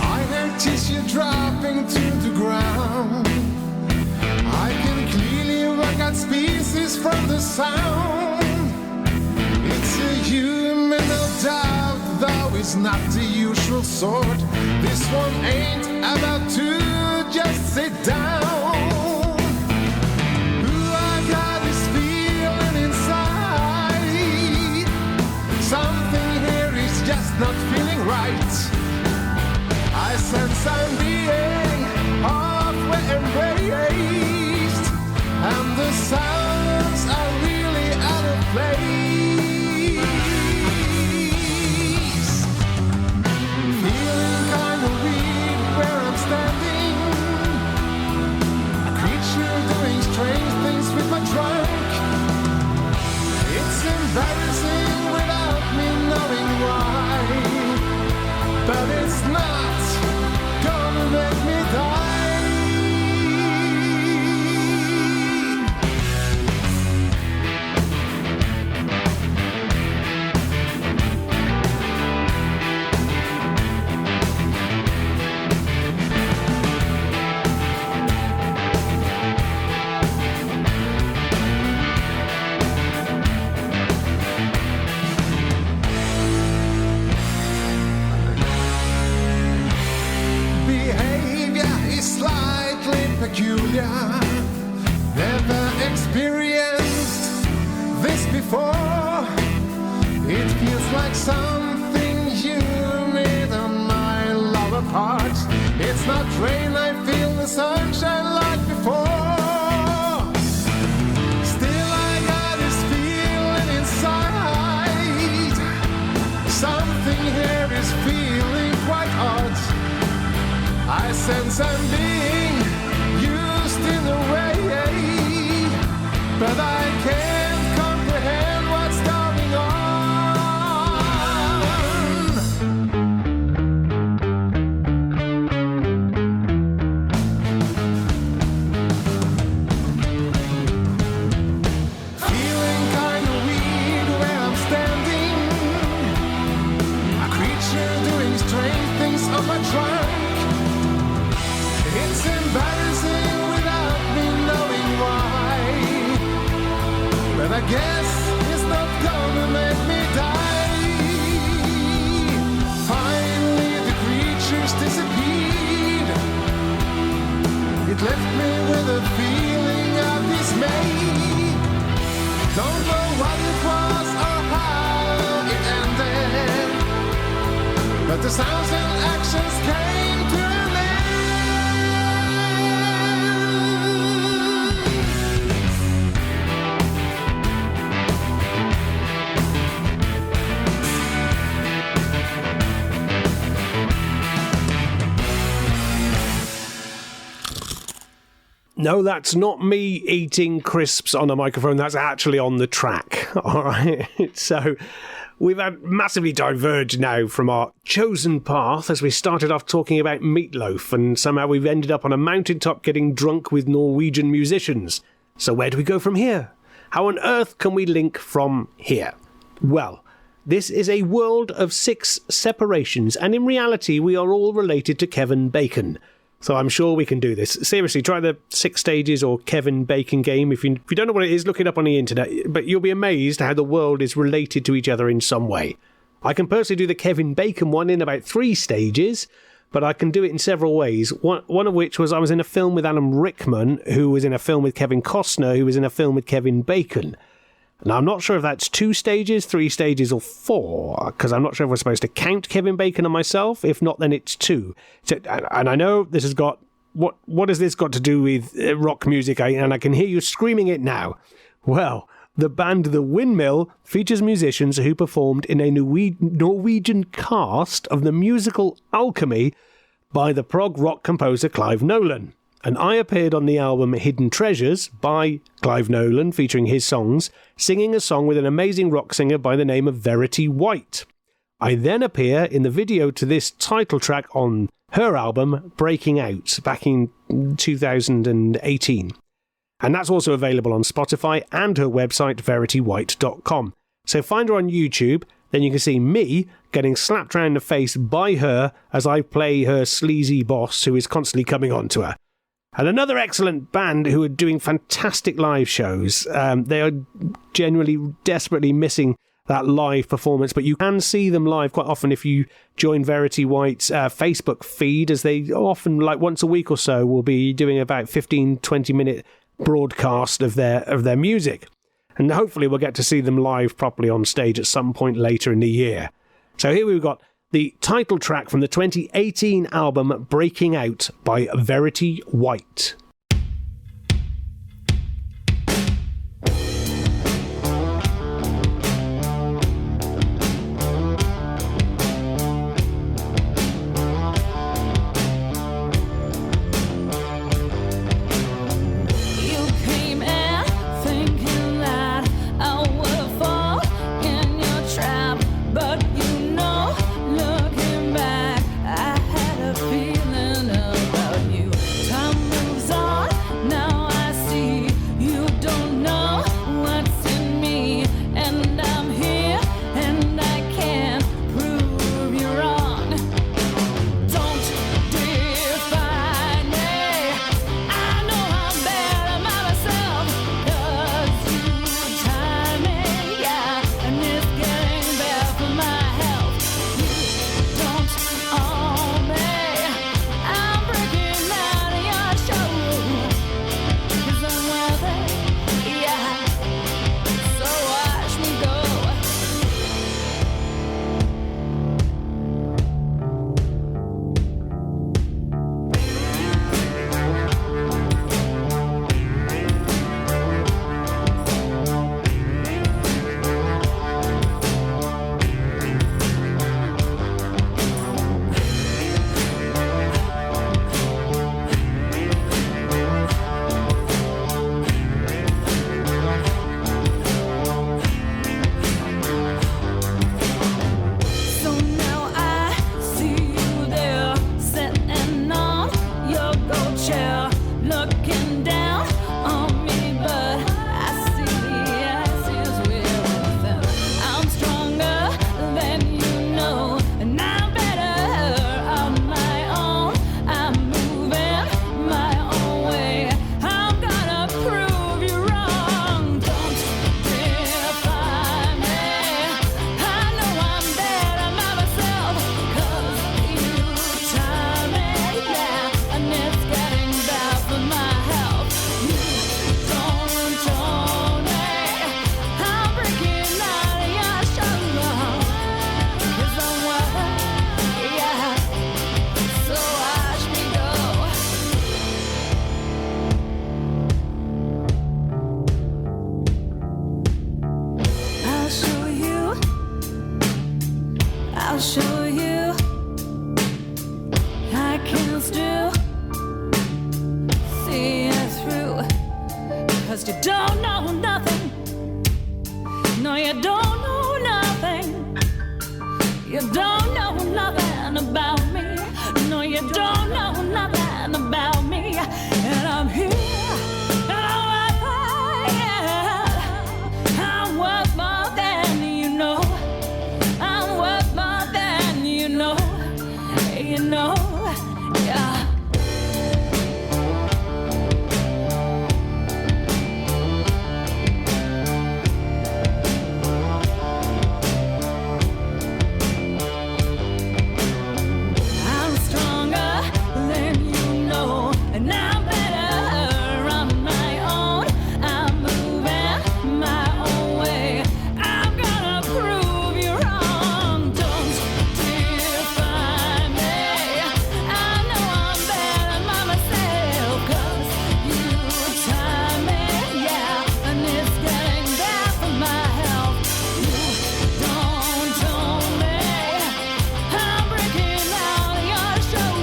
I hear tissue dropping to the ground. I can clearly work out species from the sound. It's a human, no doubt, though it's not the usual sort. This one ain't about to just sit down. Ooh, I got this feeling inside. Something here is just not feeling right. I sense I'm being halfway embraced, and the sounds are really out of place. Strange things with my trunk. It's embarrassing without me knowing why, but it's not gonna make me die. Peculiar, never experienced this before. It feels like something humid on my lower part. It's not rain, I feel the sunshine like before. Being here is feeling quite odd. I sense I'm being used in a way, but I can't comprehend what's going on. Feeling kind of weird where I'm standing. A creature doing strange things on my trunk. It's embarrassing without me knowing why, but I guess it's not gonna make me die. Finally the creatures disappeared. It left me with a feeling of dismay. Don't know what it was or how it ended, but the sounds and actions came to an end. No, that's not me eating crisps on a microphone. That's actually on the track. All right. So we've had massively diverged now from our chosen path as we started off talking about meatloaf, and somehow we've ended up on a mountaintop getting drunk with Norwegian musicians. So where do we go from here? How on earth can we link from here? Well, this is a world of 6 separations, and in reality we are all related to Kevin Bacon. So I'm sure we can do this. Seriously, try the 6 stages or Kevin Bacon game. If you don't know what it is, look it up on the internet. But you'll be amazed how the world is related to each other in some way. I can personally do the Kevin Bacon one in about 3 stages, but I can do it in several ways. One of which was I was in a film with Alan Rickman, who was in a film with Kevin Costner, who was in a film with Kevin Bacon. Now, I'm not sure if that's 2 stages, 3 stages, or 4, because I'm not sure if we're supposed to count Kevin Bacon and myself. If not, then it's 2. So, and I know this has got... What has this got to do with rock music? And I can hear you screaming it now. Well, the band The Windmill features musicians who performed in a Norwegian cast of the musical Alchemy by the prog rock composer Clive Nolan. And I appeared on the album Hidden Treasures by Clive Nolan, featuring his songs, singing a song with an amazing rock singer by the name of Verity White. I then appear in the video to this title track on her album Breaking Out back in 2018. And that's also available on Spotify and her website veritywhite.com. So find her on YouTube, then you can see me getting slapped around the face by her as I play her sleazy boss who is constantly coming on to her. And another excellent band who are doing fantastic live shows. They are genuinely desperately missing that live performance, but you can see them live quite often if you join Verity White's Facebook feed, as they often, like once a week or so, will be doing about 15-20 minute broadcast of their music. And hopefully we'll get to see them live properly on stage at some point later in the year. So here we've got the title track from the 2018 album Breaking Out by Verity White. Looking back, I had a feeling about you. Time moves on. I'll show you I can still see it through. 'Cause you don't know nothing. No, you don't know nothing. You don't know nothing about me. No, you don't know nothing about me. And I'm here, and I'm worth more than you know. I'm worth more than you know. You know, yeah. I'm stronger than you know, and I'm better on my own. I'm moving my own way. I'm gonna prove you wrong. Don't define me. I know I'm better by myself, 'cause you tie me, yeah, and it's getting bad for my health. You don't own me. I'm breaking out of your show,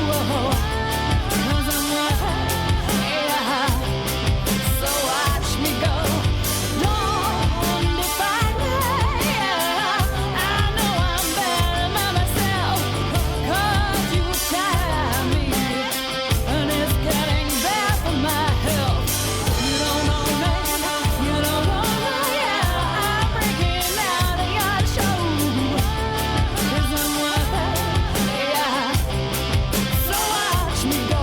'cause I'm worth it, yeah. So watch me go. Don't define me, yeah. I know I'm better by myself, 'cause you tie me, and it's getting bad for my health. You don't know me, you don't know me, yeah. I'm breaking out of your show, 'cause I'm worth it, yeah. So watch me go.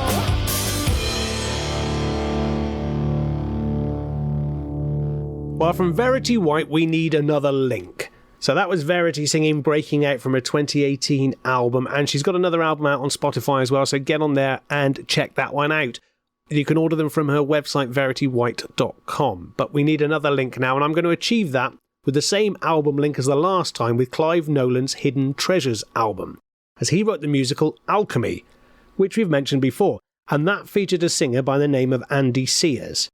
Well, from Verity White, we need another link. So that was Verity singing Breaking Out from her 2018 album, and she's got another album out on Spotify as well, so get on there and check that one out. You can order them from her website, veritywhite.com. But we need another link now, and I'm going to achieve that with the same album link as the last time with Clive Nolan's Hidden Treasures album, as he wrote the musical Alchemy, which we've mentioned before, and that featured a singer by the name of Andy Sears.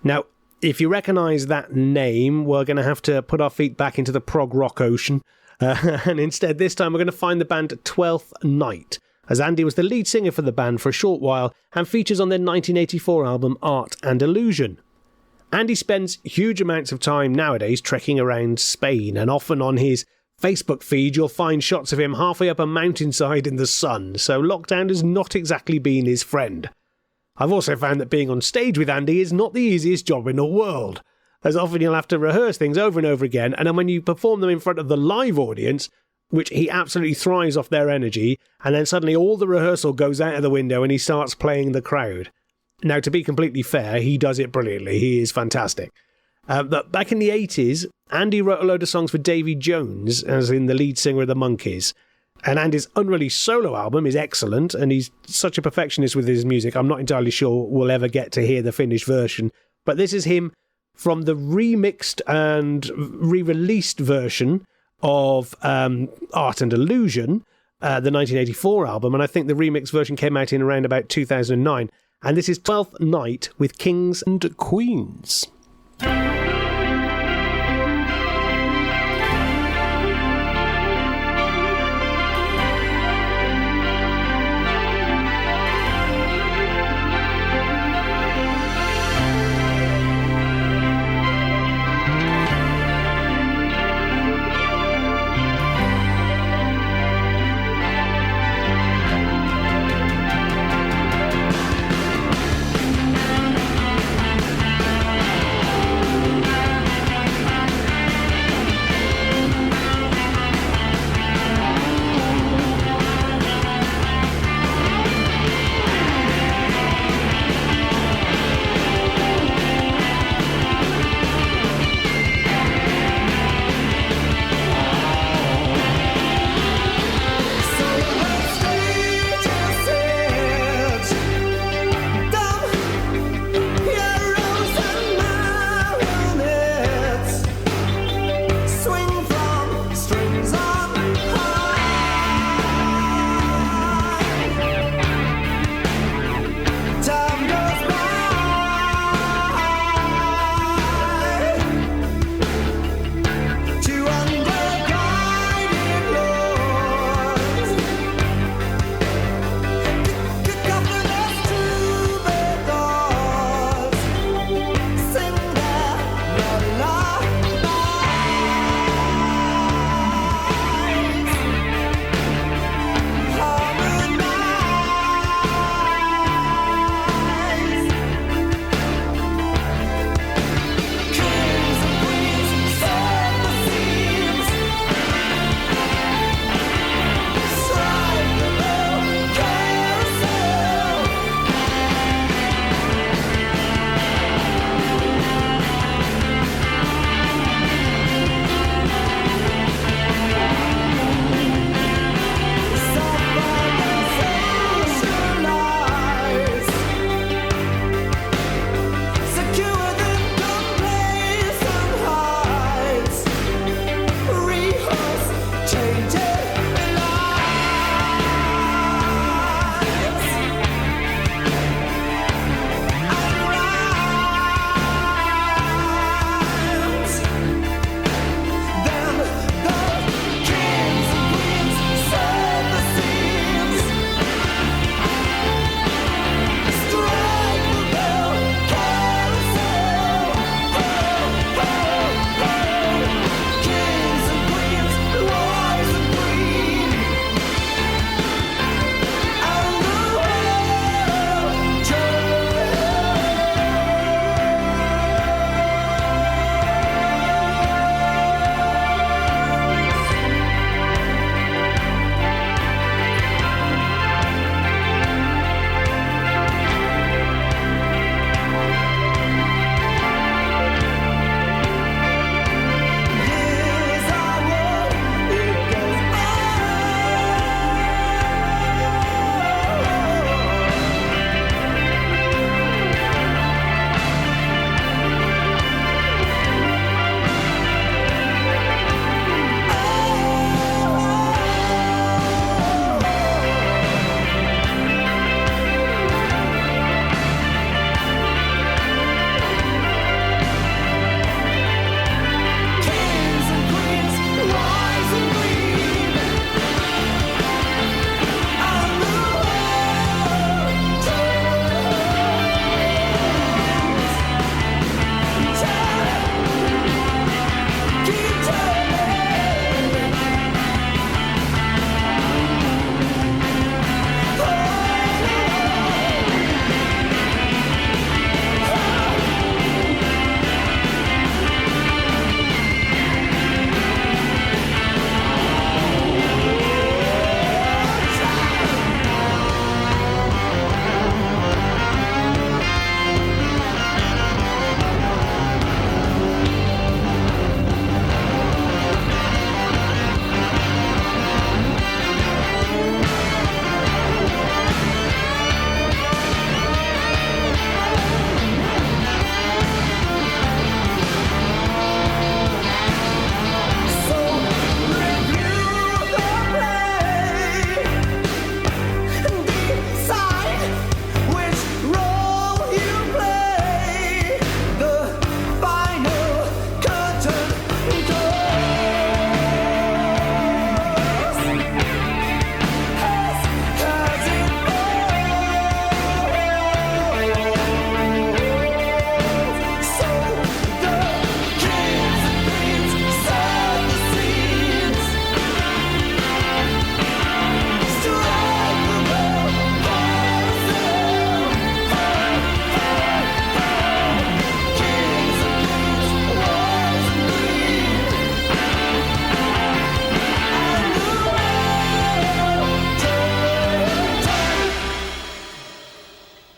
Now, if you recognise that name, we're going to have to put our feet back into the prog rock ocean, and instead this time we're going to find the band 12th Night, as Andy was the lead singer for the band for a short while and features on their 1984 album Art and Illusion. Andy spends huge amounts of time nowadays trekking around Spain, and often on his Facebook feed you'll find shots of him halfway up a mountainside in the sun, so lockdown has not exactly been his friend. I've also found that being on stage with Andy is not the easiest job in the world, as often you'll have to rehearse things over and over again, and then when you perform them in front of the live audience, which he absolutely thrives off their energy, and then suddenly all the rehearsal goes out of the window and he starts playing the crowd. Now, to be completely fair, he does it brilliantly. He is fantastic. But back in the 80s, Andy wrote a load of songs for Davy Jones, as in the lead singer of the Monkees. And Andy's unreleased solo album is excellent, and he's such a perfectionist with his music, I'm not entirely sure we'll ever get to hear the finished version. But this is him from the remixed and re-released version of Art and Illusion, the 1984 album, and I think the remixed version came out in around about 2009. And this is 12th Night with Kings and Queens.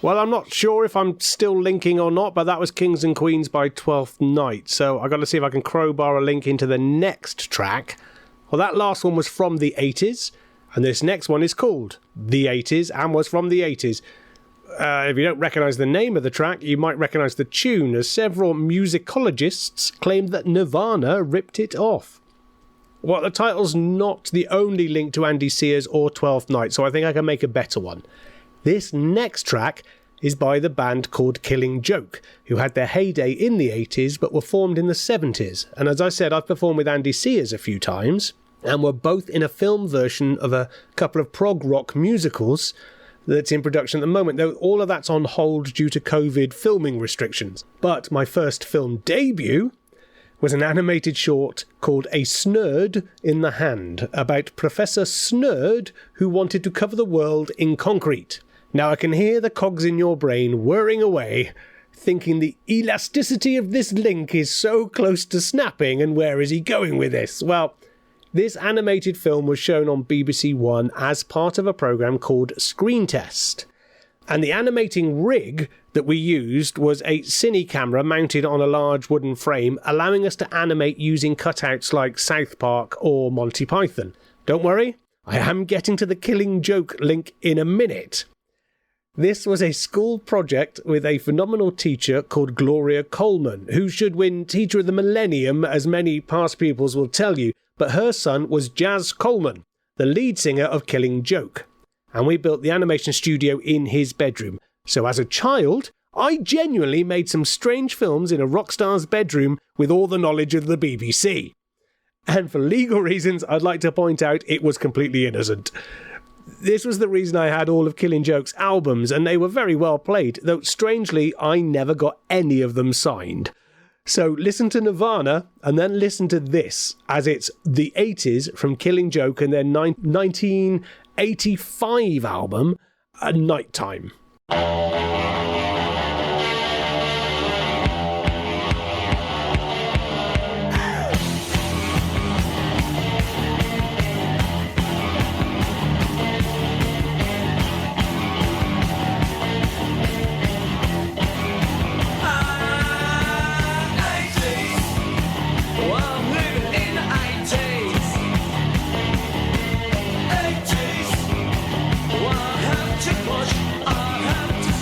Well, I'm not sure if I'm still linking or not, but that was Kings and Queens by 12th Night. So I've got to see if I can crowbar a link into the next track. Well, that last one was from the 80s, and this next one is called The 80s and was from the 80s. If you don't recognise the name of the track, you might recognise the tune, as several musicologists claimed that Nirvana ripped it off. Well, the title's not the only link to Andy Sears or 12th Night, so I think I can make a better one. This next track is by the band called Killing Joke, who had their heyday in the 80s but were formed in the 70s. And as I said, I've performed with Andy Sears a few times, and we're both in a film version of a couple of prog rock musicals that's in production at the moment, though all of that's on hold due to COVID filming restrictions. But my first film debut was an animated short called A Snurd in the Hand, about Professor Snurd who wanted to cover the world in concrete. Now I can hear the cogs in your brain whirring away, thinking the elasticity of this link is so close to snapping, and where is he going with this? Well, this animated film was shown on BBC One as part of a programme called Screen Test. And the animating rig that we used was a cine camera mounted on a large wooden frame, allowing us to animate using cutouts like South Park or Monty Python. Don't worry, I am getting to the Killing Joke link in a minute. This was a school project with a phenomenal teacher called Gloria Coleman, who should win Teacher of the Millennium, as many past pupils will tell you, but her son was Jazz Coleman, the lead singer of Killing Joke. And we built the animation studio in his bedroom. So as a child, I genuinely made some strange films in a rock star's bedroom with all the knowledge of the BBC. And for legal reasons, I'd like to point out it was completely innocent. This was the reason I had all of Killing Joke's albums, and they were very well played, though strangely I never got any of them signed. So listen to Nirvana, and then listen to this, as it's the 80s from Killing Joke and their 1985 album, Nighttime. Push, I have to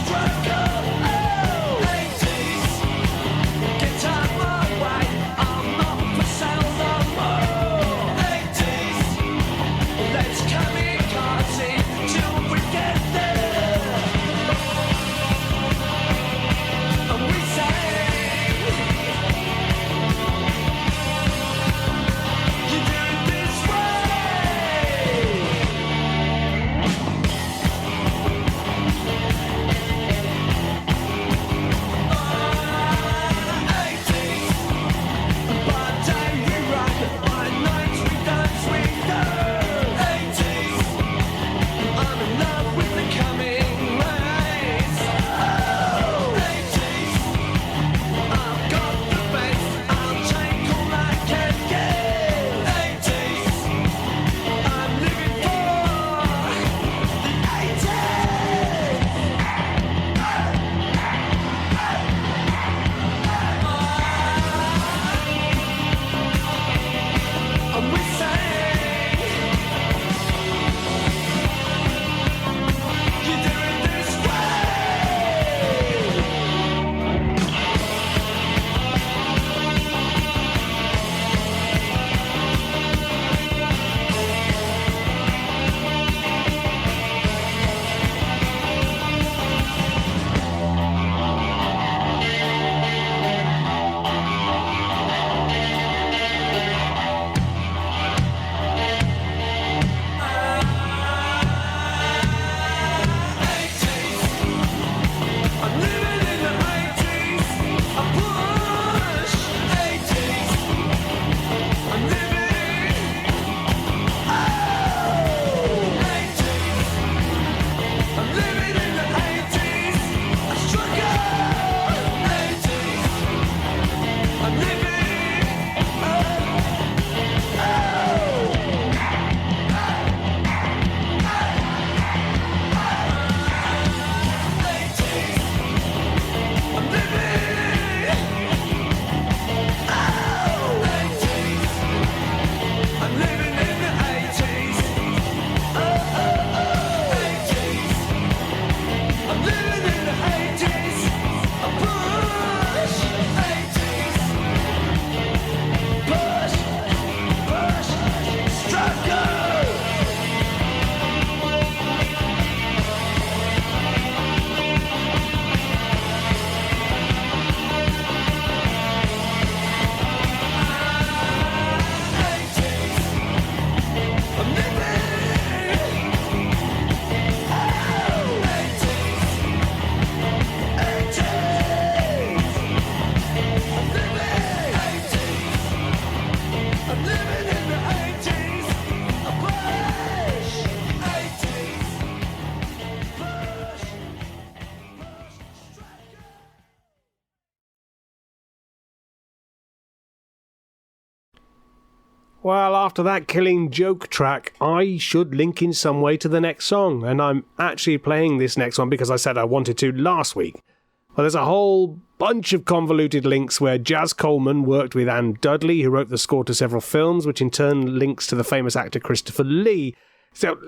Well, after that killing joke track, I should link in some way to the next song, and I'm actually playing this next one because I said I wanted to last week. Well, there's a whole bunch of convoluted links where Jazz Coleman worked with Anne Dudley, who wrote the score to several films, which in turn links to the famous actor Christopher Lee. So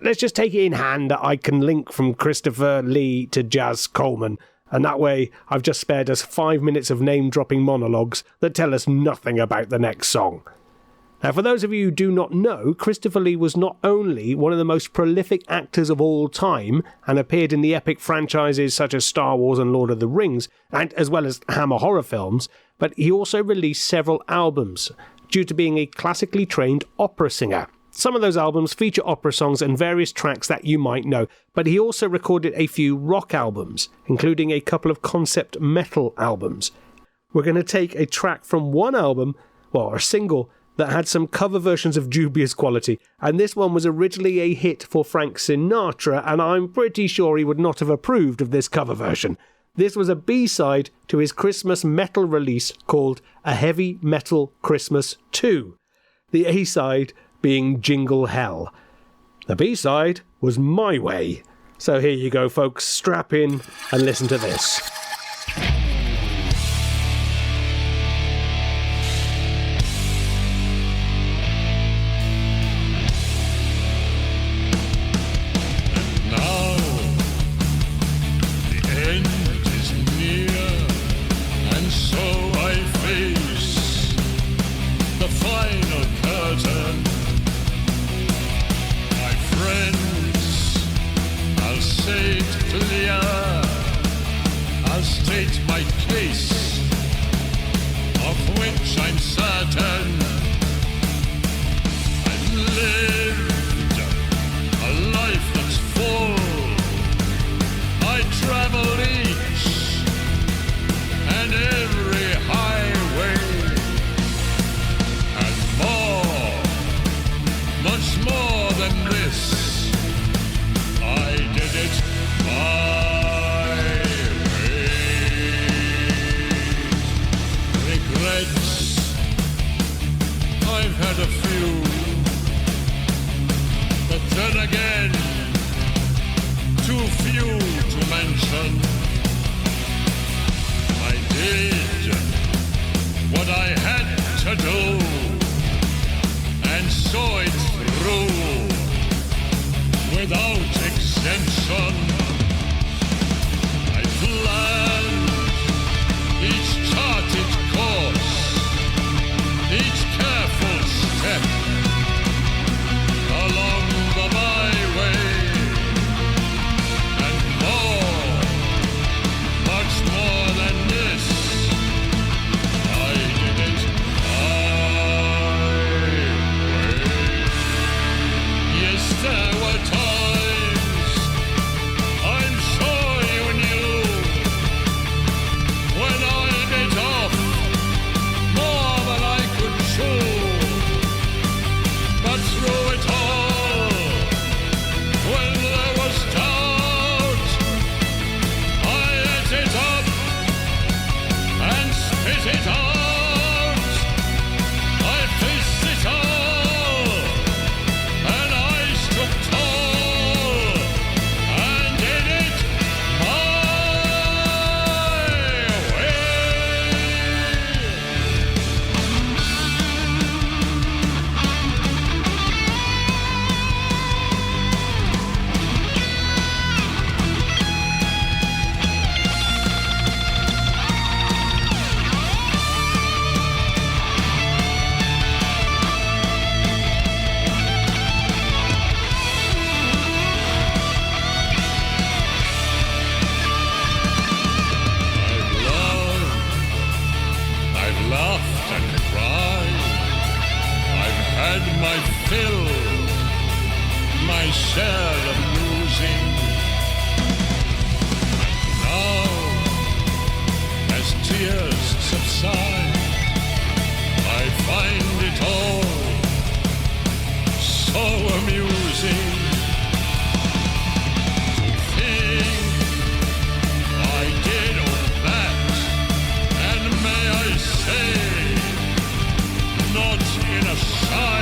let's just take it in hand that I can link from Christopher Lee to Jazz Coleman, and that way I've just spared us 5 minutes of name-dropping monologues that tell us nothing about the next song. Now, for those of you who do not know, Christopher Lee was not only one of the most prolific actors of all time and appeared in the epic franchises such as Star Wars and Lord of the Rings, and as well as Hammer horror films, but he also released several albums due to being a classically trained opera singer. Some of those albums feature opera songs and various tracks that you might know, but he also recorded a few rock albums, including a couple of concept metal albums. We're going to take a track from one album, well, a single, that had some cover versions of dubious quality, and this one was originally a hit for Frank Sinatra, and I'm pretty sure he would not have approved of this cover version. This was a B-side to his Christmas metal release called A Heavy Metal Christmas 2, the A-side being Jingle Hell. The B-side was My Way. So here you go, folks, strap in and listen to this. Not in a sigh.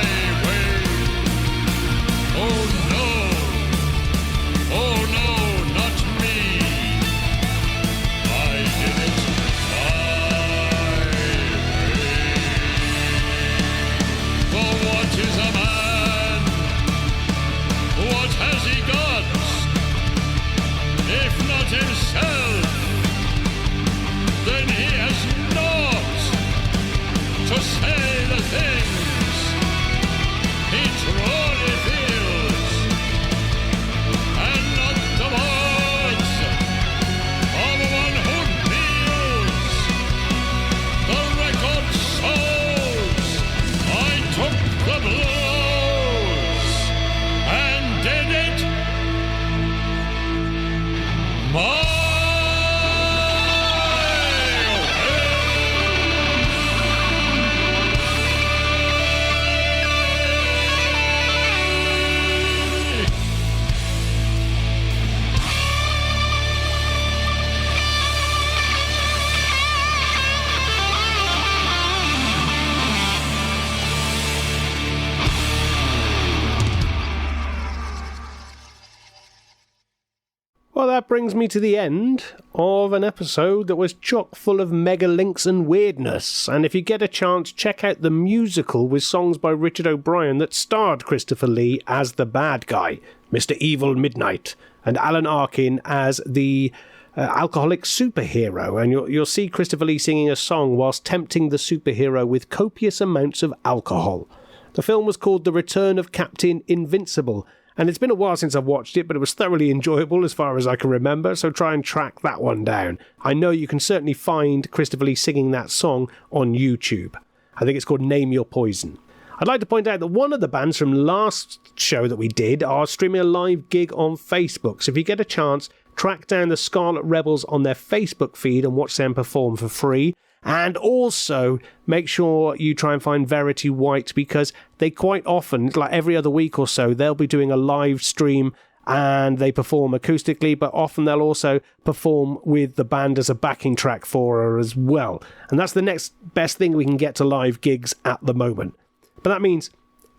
Well, that brings me to the end of an episode that was chock full of mega links and weirdness. And if you get a chance, check out the musical with songs by Richard O'Brien that starred Christopher Lee as the bad guy, Mr. Evil Midnight, and Alan Arkin as the alcoholic superhero. And you'll see Christopher Lee singing a song whilst tempting the superhero with copious amounts of alcohol. The film was called The Return of Captain Invincible. And it's been a while since I've watched it, but it was thoroughly enjoyable as far as I can remember, so try and track that one down. I know you can certainly find Christopher Lee singing that song on YouTube. I think it's called Name Your Poison. I'd like to point out that one of the bands from last show that we did are streaming a live gig on Facebook, so if you get a chance, track down the Scarlet Rebels on their Facebook feed and watch them perform for free. And also, make sure you try and find Verity White, because they quite often, like every other week or so, they'll be doing a live stream and they perform acoustically, but often they'll also perform with the band as a backing track for her as well. And that's the next best thing we can get to live gigs at the moment. But that means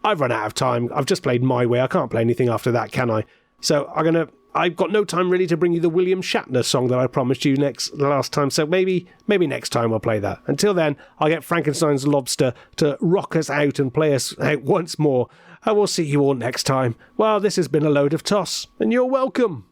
I've run out of time. I've just played My Way. I can't play anything after that, can I? So I've got no time really to bring you the William Shatner song that I promised you last time, so maybe next time I'll play that. Until then, I'll get Frankenstein's Lobster to rock us out and play us out once more, and we'll see you all next time. Well, this has been a load of toss, and you're welcome.